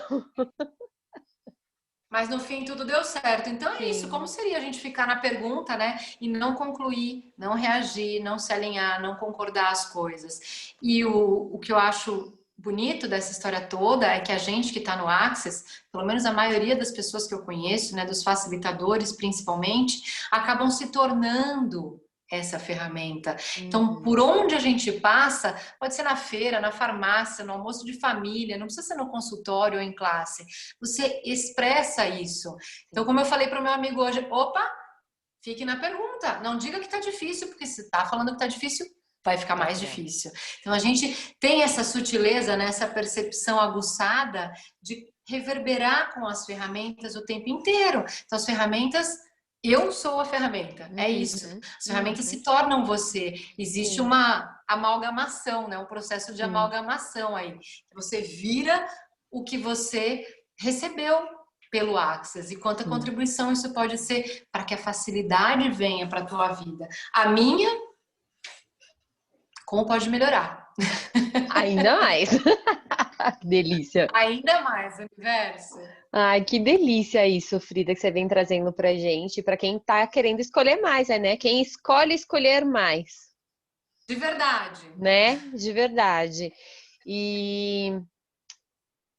Mas no fim tudo deu certo. Então é isso. Sim. Como seria a gente ficar na pergunta, né? E não concluir, não reagir, não se alinhar, não concordar as coisas. E o que eu acho bonito dessa história toda é que a gente que está no Access, pelo menos a maioria das pessoas que eu conheço, né, dos facilitadores principalmente, acabam se tornando essa ferramenta. Então, por onde a gente passa, pode ser na feira, na farmácia, no almoço de família, não precisa ser no consultório ou em classe. Você expressa isso. Então, como eu falei para o meu amigo hoje, opa, fique na pergunta. Não diga que está difícil, porque se está falando que está difícil, vai ficar mais difícil. Então, a gente tem essa sutileza, né, essa percepção aguçada de reverberar com as ferramentas o tempo inteiro. Então, as ferramentas... Eu sou a ferramenta, é isso. As ferramentas se tornam você. Existe uma amalgamação, né? Um processo de amalgamação aí. Você vira o que você recebeu pelo Access e quanta contribuição isso pode ser para que a facilidade venha para a tua vida. A minha, como pode melhorar? Ainda mais. Que delícia. Ainda mais, universo. Ai, que delícia isso, Frida, que você vem trazendo pra gente, pra quem tá querendo escolher mais, né? Quem escolhe escolher mais. De verdade. Né? De verdade. E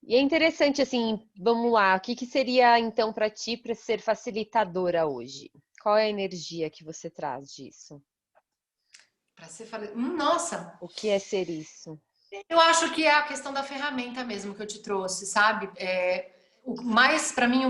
é interessante, assim, vamos lá, o que seria então pra ti pra ser facilitadora hoje? Qual é a energia que você traz disso? Para ser nossa! O que é ser isso? Eu acho que é a questão da ferramenta mesmo que eu te trouxe, sabe? Para mim,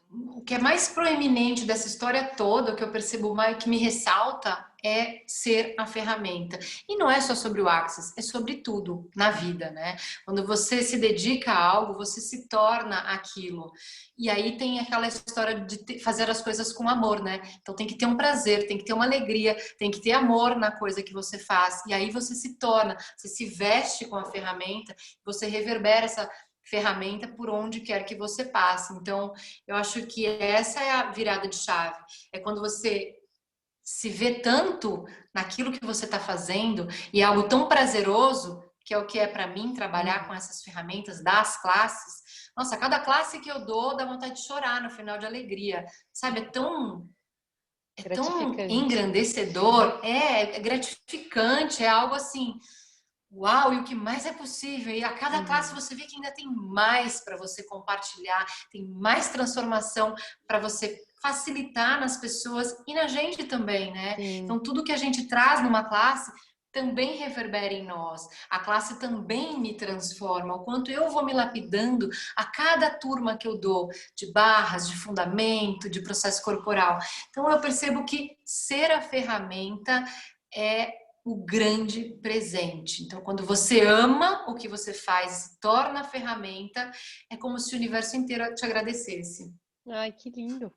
o que é mais proeminente dessa história toda, o que eu percebo mais, que me ressalta, é ser a ferramenta. E não é só sobre o Access, é sobre tudo na vida, né? Quando você se dedica a algo, você se torna aquilo. E aí tem aquela história de fazer as coisas com amor, né? Então tem que ter um prazer, tem que ter uma alegria, tem que ter amor na coisa que você faz. E aí você se torna, você se veste com a ferramenta, você reverbera essa ferramenta por onde quer que você passe. Então, eu acho que essa é a virada de chave. É quando você se vê tanto naquilo que você está fazendo e é algo tão prazeroso, que é o que é para mim trabalhar com essas ferramentas das classes. Nossa, cada classe que eu dou dá vontade de chorar no final de alegria. Sabe, é tão engrandecedor, é gratificante, é algo assim... Uau, e o que mais é possível? E a cada classe você vê que ainda tem mais para você compartilhar, tem mais transformação para você facilitar nas pessoas e na gente também, né? Sim. Então, tudo que a gente traz numa classe também reverbera em nós. A classe também me transforma. O quanto eu vou me lapidando a cada turma que eu dou, de barras, de fundamento, de processo corporal. Então, eu percebo que ser a ferramenta é o grande presente. Então, quando você ama o que você faz, se torna a ferramenta, é como se o universo inteiro te agradecesse. Ai, que lindo.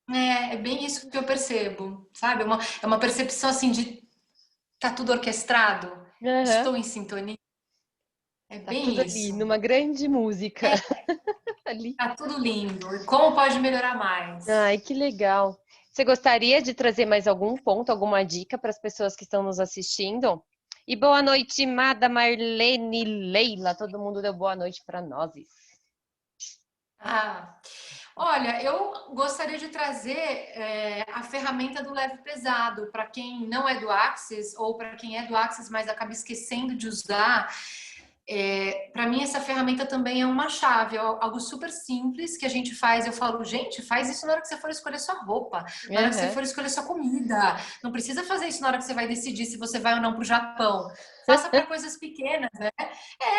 É bem isso que eu percebo, sabe? É uma percepção assim de tá tudo orquestrado, estou em sintonia. É Tá bem tudo isso. ali, numa grande música. Ali. Tá tudo lindo. E como pode melhorar mais? Ai, que legal. Você gostaria de trazer mais algum ponto, alguma dica para as pessoas que estão nos assistindo? E boa noite, Mada, Marlene, Leila. Todo mundo deu boa noite para nós. Ah, olha, eu gostaria de trazer a ferramenta do leve pesado para quem não é do Axis ou para quem é do Axis, mas acaba esquecendo de usar. Para mim, essa ferramenta também é uma chave, é algo super simples que a gente faz. Eu falo, gente, faz isso na hora que você for escolher sua roupa, na hora que você for escolher sua comida. Não precisa fazer isso na hora que você vai decidir se você vai ou não para o Japão. Faça para coisas pequenas, né?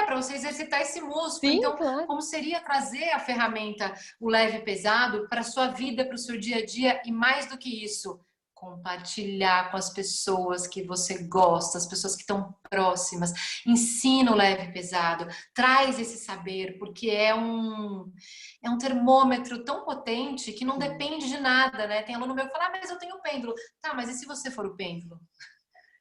Para você exercitar esse músculo. Sim, Então, claro. como seria trazer a ferramenta, o leve pesado, para sua vida, para o seu dia a dia e mais do que isso, compartilhar com as pessoas que você gosta, as pessoas que estão próximas. Ensina o leve pesado, traz esse saber, porque é um termômetro tão potente que não depende de nada, né? Tem aluno meu que fala, mas eu tenho pêndulo. Tá, mas e se você for o pêndulo?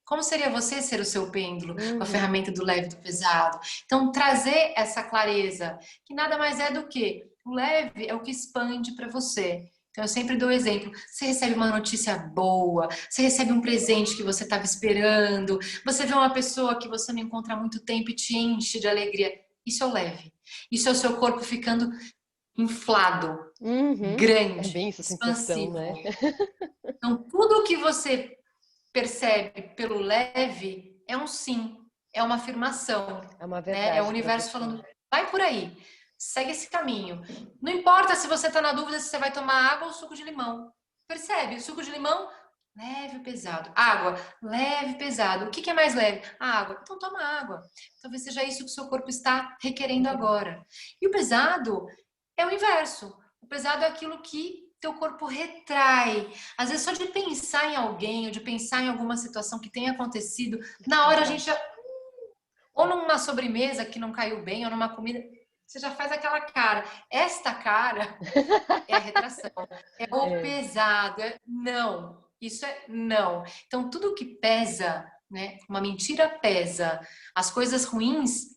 Como seria você ser o seu pêndulo, com a ferramenta do leve e do pesado? Então, trazer essa clareza, que nada mais é do que o leve é o que expande para você. Então, eu sempre dou exemplo. Você recebe uma notícia boa, você recebe um presente que você estava esperando, você vê uma pessoa que você não encontra há muito tempo e te enche de alegria. Isso é o leve. Isso é o seu corpo ficando inflado, É grande, bem essa sensação, expansivo. né? Então, tudo que você percebe pelo leve é um sim, é uma afirmação, É uma né? É o verdade para universo você. falando, vai por aí, segue esse caminho. Não importa se você está na dúvida se você vai tomar água ou suco de limão. Percebe? O suco de limão, leve ou pesado. Água, leve e pesado. O que é mais leve? A água. Então toma água. Talvez seja isso que o seu corpo está requerendo agora. E o pesado é o inverso. O pesado é aquilo que teu corpo retrai. Às vezes, só de pensar em alguém ou de pensar em alguma situação que tenha acontecido, na hora a gente já... Ou numa sobremesa que não caiu bem, ou numa comida, você já faz aquela cara. Esta cara é a retração, é o pesado, não. Isso é não. Então, tudo que pesa, né? Uma mentira pesa. As coisas ruins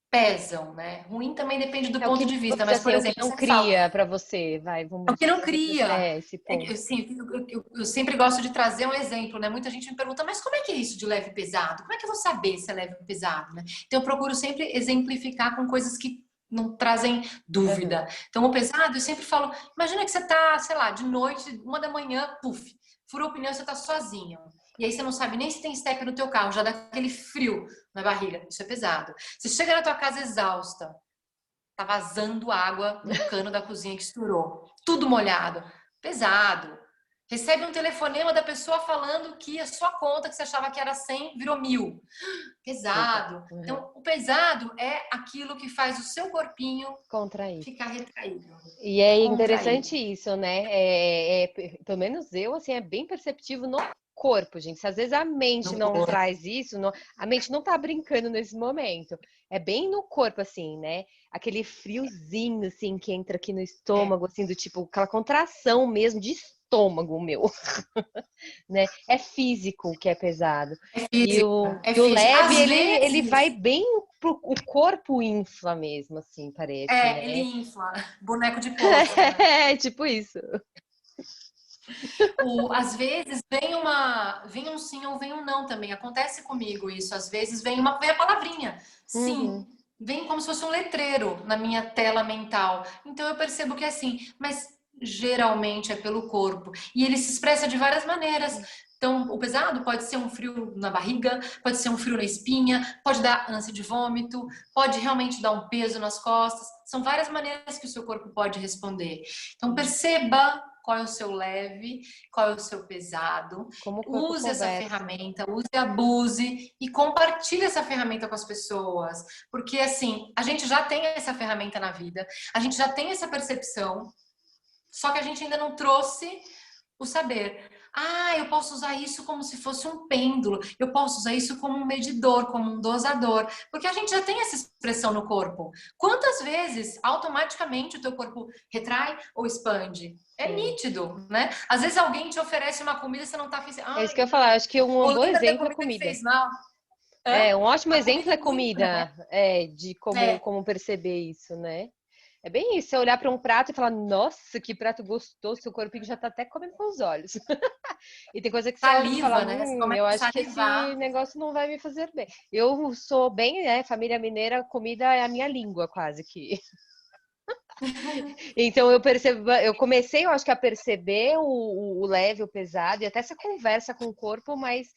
pesam, né? Ruim também depende do É o que, ponto de vamos vista, dizer mas, por assim, é o que exemplo, eu não sempre falo, cria para você, vai, é vamos o que não fazer cria. esse ponto. Assim, eu sempre gosto de trazer um exemplo, né? Muita gente me pergunta, mas como é que é isso de leve e pesado? Como é que eu vou saber se é leve ou pesado, né? Então, eu procuro sempre exemplificar com coisas que não trazem Uhum. dúvida. Então, o pesado, eu sempre falo, imagina que você tá, sei lá, de noite, 1 da manhã, puf, furou o pneu, você tá sozinho. E aí você não sabe nem se tem step no teu carro, já dá aquele frio na barriga. Isso é pesado. Você chega na tua casa exausta, tá vazando água no cano da cozinha que estourou. Tudo molhado. Pesado. Recebe um telefonema da pessoa falando que a sua conta, que você achava que era 100, virou 1.000. Pesado. Pesado. Uhum. Então, o pesado é aquilo que faz o seu corpinho Contrair. ficar retraído, E é contraído. interessante isso, né? Pelo menos eu, assim, é bem perceptivo no corpo, gente. Se às vezes a mente No não corpo. traz isso, a mente não tá brincando nesse momento. É bem no corpo, assim, né? Aquele friozinho, assim, que entra aqui no É, estômago, assim, do tipo, aquela contração mesmo de estômago meu, né? É físico que é pesado. é E físico, o, é e o físico. leve, Às ele vai vezes, bem pro o corpo infla mesmo, assim, parece, ele né? infla. Boneco de posto, né? É, tipo isso. Às vezes vem um sim ou vem um não também. Acontece comigo isso. Às vezes vem a palavrinha, sim. Uhum. Vem como se fosse um letreiro na minha tela mental. Então eu percebo que é assim, mas geralmente é pelo corpo. E ele se expressa de várias maneiras. Então, o pesado pode ser um frio na barriga, pode ser um frio na espinha, pode dar ânsia de vômito, pode realmente dar um peso nas costas. São várias maneiras que o seu corpo pode responder. Então, perceba qual é o seu leve, qual é o seu pesado. Como o corpo Use essa conversa. ferramenta, use, abuse e compartilhe essa ferramenta com as pessoas. Porque, assim, a gente já tem essa ferramenta na vida, a gente já tem essa percepção, só que a gente ainda não trouxe o saber. Ah, eu posso usar isso como se fosse um pêndulo, eu posso usar isso como um medidor, como um dosador, porque a gente já tem essa expressão no corpo. Quantas vezes automaticamente o teu corpo retrai ou expande? É Sim. nítido, né? Às vezes alguém te oferece uma comida e você não tá fazendo, É isso que eu ai, ia falar. Acho que um ou bom lembra da exemplo é comida que comida. fez mal. Hã? É, um ótimo A exemplo comida é é muito, né? comida, de como, É, como perceber isso, né? É bem isso, você olhar para um prato e falar, nossa, que prato gostoso, seu corpinho já tá até comendo com os olhos. E tem coisa que você olha e fala, Saliva, né? Você começa eu a acho que esse salivar. negócio não vai me fazer bem. Eu sou bem, né, família mineira, comida é a minha língua quase que. Então eu percebo, eu comecei, eu acho que a perceber o leve, o pesado, e até essa conversa com o corpo mais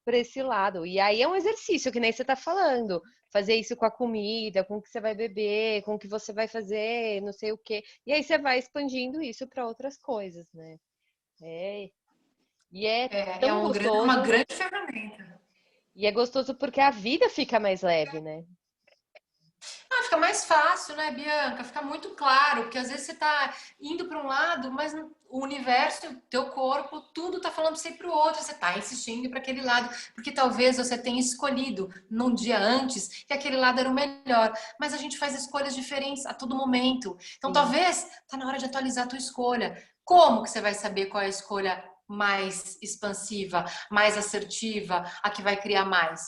para esse lado. E aí é um exercício, que nem você tá falando. Fazer isso com a comida, com o que você vai beber, com o que você vai fazer, não sei o quê. E aí você vai expandindo isso para outras coisas, né? É, e é É tão uma gostoso, grande ferramenta. e é gostoso porque a vida fica mais leve, né? Ah, fica mais fácil, né, Bianca? Fica muito claro, porque às vezes você tá indo para um lado, mas o universo, teu corpo, tudo tá falando para você ir para o outro. Você tá insistindo para aquele lado, porque talvez você tenha escolhido num dia antes que aquele lado era o melhor. Mas a gente faz escolhas diferentes a todo momento. Então, Sim. talvez tá na hora de atualizar a tua escolha. Como que você vai saber qual é a escolha mais expansiva, mais assertiva, a que vai criar mais?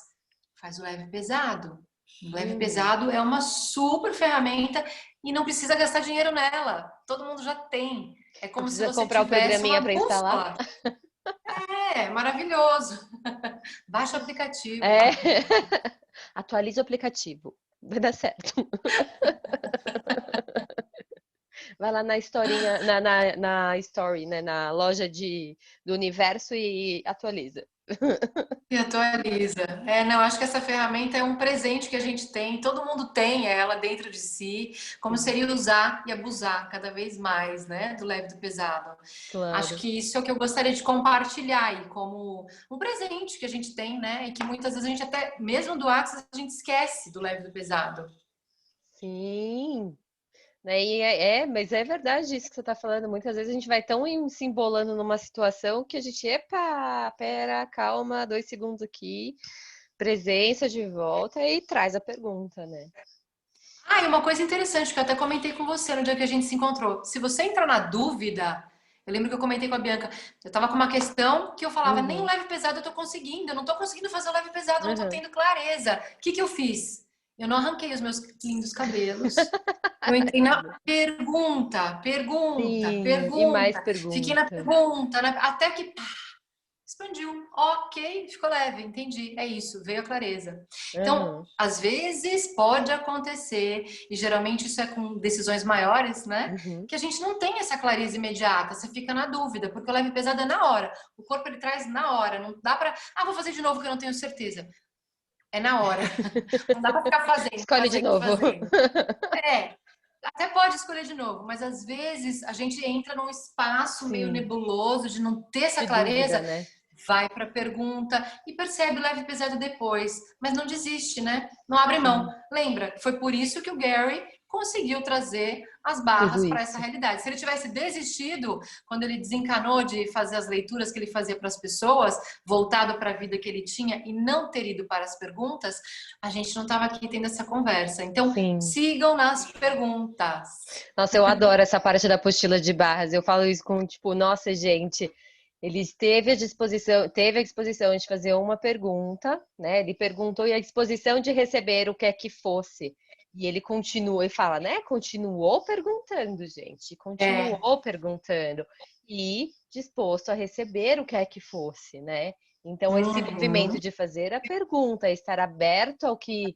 Faz o leve e pesado. O leve Uhum. pesado é uma super ferramenta e não precisa gastar dinheiro nela. Todo mundo já tem. É Não como se precisa você comprar o tivesse programinha uma para instalar? bússola. É maravilhoso. Baixa o aplicativo. É. Atualiza o aplicativo. Vai dar certo. Vai lá na historinha, na story, né? Na loja do universo e atualiza. E atualiza. É, não, acho que essa ferramenta é um presente que a gente tem, todo mundo tem ela dentro de si, como Sim, seria usar e abusar cada vez mais, né, do leve e do pesado. Acho claro. que isso é o que eu gostaria de compartilhar aí, como um presente que a gente tem, né, e que muitas vezes a gente até, mesmo do Axis, a gente esquece do leve e do pesado. Sim. Né? E mas é verdade isso que você está falando. Muitas vezes a gente vai tão se embolando numa situação que a gente, epa, pera, calma, 2 segundos aqui, presença de volta e traz a pergunta, né? Ah, e uma coisa interessante que eu até comentei com você no dia que a gente se encontrou. Se você entrar na dúvida, eu lembro que eu comentei com a Bianca, eu tava com uma questão que eu falava, nem o Uhum, leve pesado eu tô conseguindo, eu não tô conseguindo fazer o leve pesado, eu não tô uhum. tendo clareza. O que que eu fiz? Eu não arranquei os meus lindos cabelos. Eu entrei na pergunta, pergunta, Sim, e mais pergunta. Fiquei na pergunta. pergunta, até que pá, expandiu. Ok, ficou leve, entendi. É isso, veio a clareza. Então, Uhum, às vezes pode acontecer, e geralmente isso é com decisões maiores, né? uhum. Que a gente não tem essa clareza imediata, você fica na dúvida, porque o leve e pesado é na hora. O corpo ele traz na hora, não dá pra. Ah, vou fazer de novo que eu não tenho certeza. É na hora. Não dá pra ficar fazendo, Escolhe de fazendo, novo. fazendo. É, até pode escolher de novo, mas às vezes a gente entra num espaço meio Sim, nebuloso de não ter essa de dúvida, clareza, né? vai para a pergunta e percebe o leve e pesado depois, mas não desiste, né? Não abre mão. Sim, Lembra, foi por isso que o Gary conseguiu trazer as tudo barras para essa isso. realidade. Se ele tivesse desistido quando ele desencanou de fazer as leituras que ele fazia para as pessoas, voltado para a vida que ele tinha e não ter ido para as perguntas, a gente não estava aqui tendo essa conversa. Então, Sim. sigam nas perguntas. Nossa, eu adoro essa parte da apostila de barras. Eu falo isso com, tipo, nossa, gente, ele teve a disposição de fazer uma pergunta, né? Ele perguntou e a disposição de receber o que é que fosse. E ele continua e fala, né? Continuou perguntando, gente, É. continuou perguntando e disposto a receber o que é que fosse, né? Então, esse movimento Uhum. de fazer a pergunta, estar aberto ao que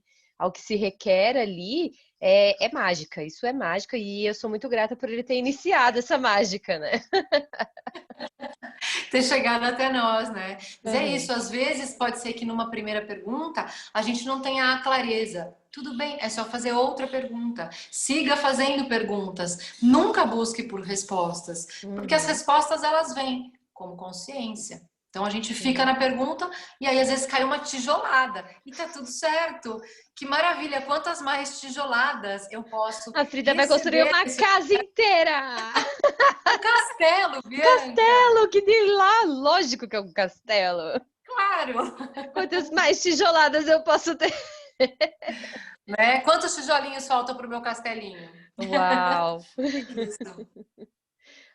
se requer ali, é mágica. Isso é mágica e eu sou muito grata por ele ter iniciado essa mágica, né? Ter chegado até nós, né? Mas é Aham. isso, às vezes pode ser que numa primeira pergunta a gente não tenha a clareza. Tudo bem, é só fazer outra pergunta. Siga fazendo perguntas. Nunca busque por respostas, porque as Uhum. respostas elas vêm como consciência. Então a gente fica Sim. na pergunta e aí às vezes cai uma tijolada e tá tudo certo. Que maravilha, quantas mais tijoladas eu posso A Frida vai construir receber uma desse casa inteira! um castelo, Um Bianca. castelo! Que de lá! Lógico que é um castelo. Claro. Quantas mais tijoladas eu posso ter? Né? Quantos tijolinhos faltam para o meu castelinho? Uau! É isso.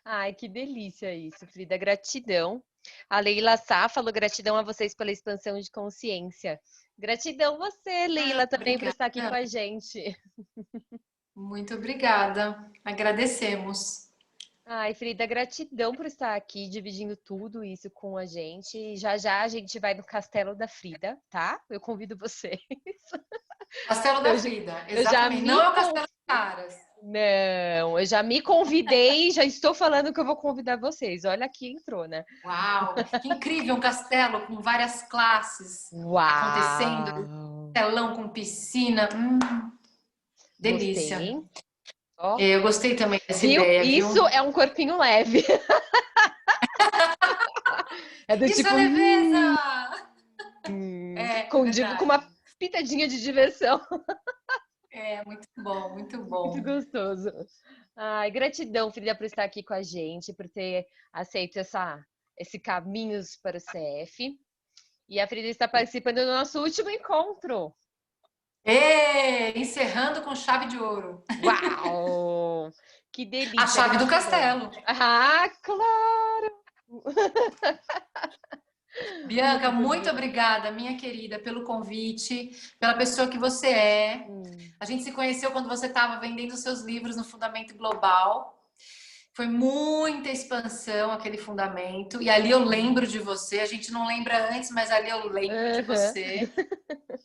Ai, que delícia isso, Frida. Gratidão. A Leila Sá falou gratidão a vocês pela expansão de consciência. Gratidão você, Ah, Leila, também por estar aqui com obrigada. a gente. Muito obrigada. Agradecemos. Ai, Frida, gratidão por estar aqui dividindo tudo isso com a gente. E já já a gente vai no Castelo da Frida, tá? Eu convido vocês. Castelo da Eu já, Frida, eu já exatamente. Não me é o con- Castelo dos Caras. Não, eu já me convidei, já estou falando que eu vou convidar vocês. Olha aqui entrou, né? Uau, que incrível, um castelo com várias classes acontecendo, Uau! telão com piscina. Gostei, Delícia. hein? Ó, Eu gostei também dessa viu? ideia, Isso viu? é um corpinho leve. É do Isso é tipo, leveza! É escondido com verdade. uma pitadinha de diversão. É muito bom, muito Muito bom. gostoso. Ai, gratidão, Frida, por estar aqui com a gente, por ter aceito esse Caminhos para o CF. E a Frida está participando do nosso último encontro. Encerrando com chave de ouro. Uau! Que A delícia, chave do gratidão. castelo. Ah, claro! Bianca, Muito muito bonito. obrigada, minha querida, pelo convite, pela pessoa que você é. Hum. A gente se conheceu quando você estava vendendo seus livros no Fundamento Global. Foi muita expansão aquele fundamento. E ali eu lembro de você. A gente não lembra antes, mas ali eu lembro de Aham. você.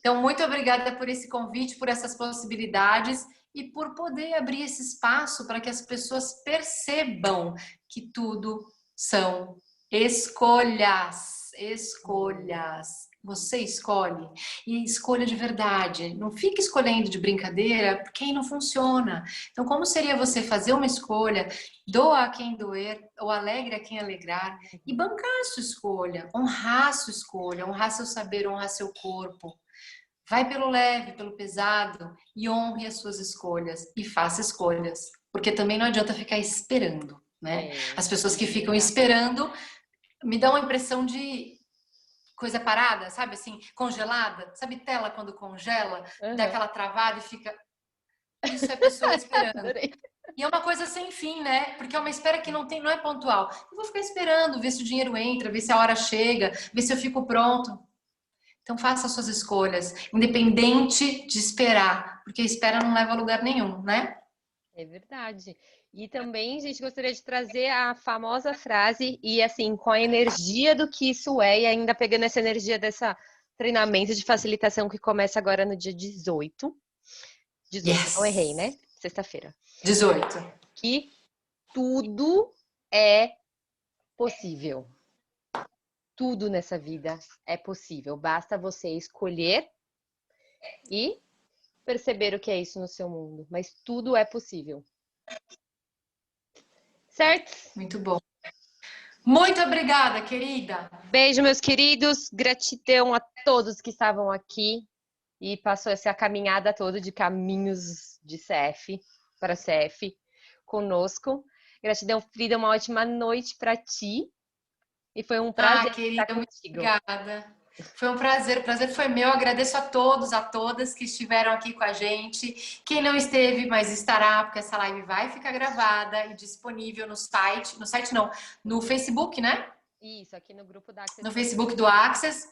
Então, muito obrigada por esse convite, por essas possibilidades e por poder abrir esse espaço para que as pessoas percebam que tudo são escolhas. Escolhas. Você escolhe e escolha de verdade. Não fique escolhendo de brincadeira, porque aí não funciona. Então, como seria você fazer uma escolha, doa a quem doer, ou alegre a quem alegrar, e bancar a sua escolha, honrar a sua escolha, honrar seu saber, honrar seu corpo. Vai pelo leve, pelo pesado e honre as suas escolhas e faça escolhas, porque também não adianta ficar esperando, né? É, As pessoas que ficam exato. esperando me dão a impressão de coisa parada, sabe assim, congelada, sabe tela quando congela, dá Aham. aquela travada e fica, isso é pessoa esperando. Adorei. E é uma coisa sem fim, né? Porque é uma espera que não é pontual. Eu vou ficar esperando, ver se o dinheiro entra, ver se a hora chega, ver se eu fico pronto. Então faça suas escolhas, independente de esperar, porque a espera não leva a lugar nenhum, né? É verdade. E também, gente, gostaria de trazer a famosa frase, e assim, com a energia do que isso é, e ainda pegando essa energia dessa treinamento de facilitação que começa agora no dia 18. 18, não errei, Yes! né? Sexta-feira. 18. Que tudo é possível. Tudo nessa vida é possível. Basta você escolher e perceber o que é isso no seu mundo. Mas tudo é possível. Certo? Muito bom. Muito obrigada, querida. Beijo, meus queridos. Gratidão a todos que estavam aqui e passou essa caminhada toda de caminhos de CF para CF conosco. Gratidão, Frida. Uma ótima noite para ti. E foi um prazer estar Querida, muito contigo. obrigada. Foi um prazer, o prazer foi meu. Agradeço a todos, a todas que estiveram aqui com a gente. Quem não esteve, mas estará, porque essa live vai ficar gravada e disponível no site não, no Facebook, né? Isso, aqui no grupo da Access No também. Facebook do Access.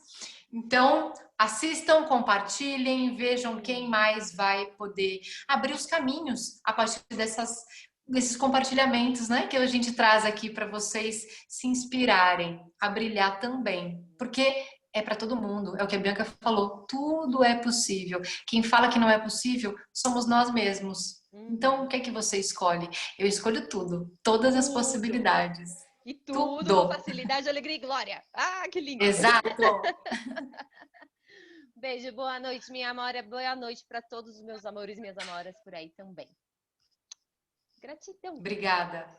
Então, assistam, compartilhem, vejam quem Uhum. mais vai poder abrir os caminhos a partir desses compartilhamentos, né? Que a gente traz aqui para vocês se inspirarem a brilhar também. Porque é para todo mundo, é o que a Bianca falou, tudo é possível. Quem fala que não é possível somos nós mesmos. Então, o Uhum. que é que você escolhe? Eu escolho tudo, todas as Tudo. possibilidades. E tudo com Tudo. facilidade, alegria e glória. Ah, que lindo. Exato. Beijo, boa noite, minha amora. Boa noite para todos os meus amores e minhas amoras por aí também. Gratidão. Obrigada.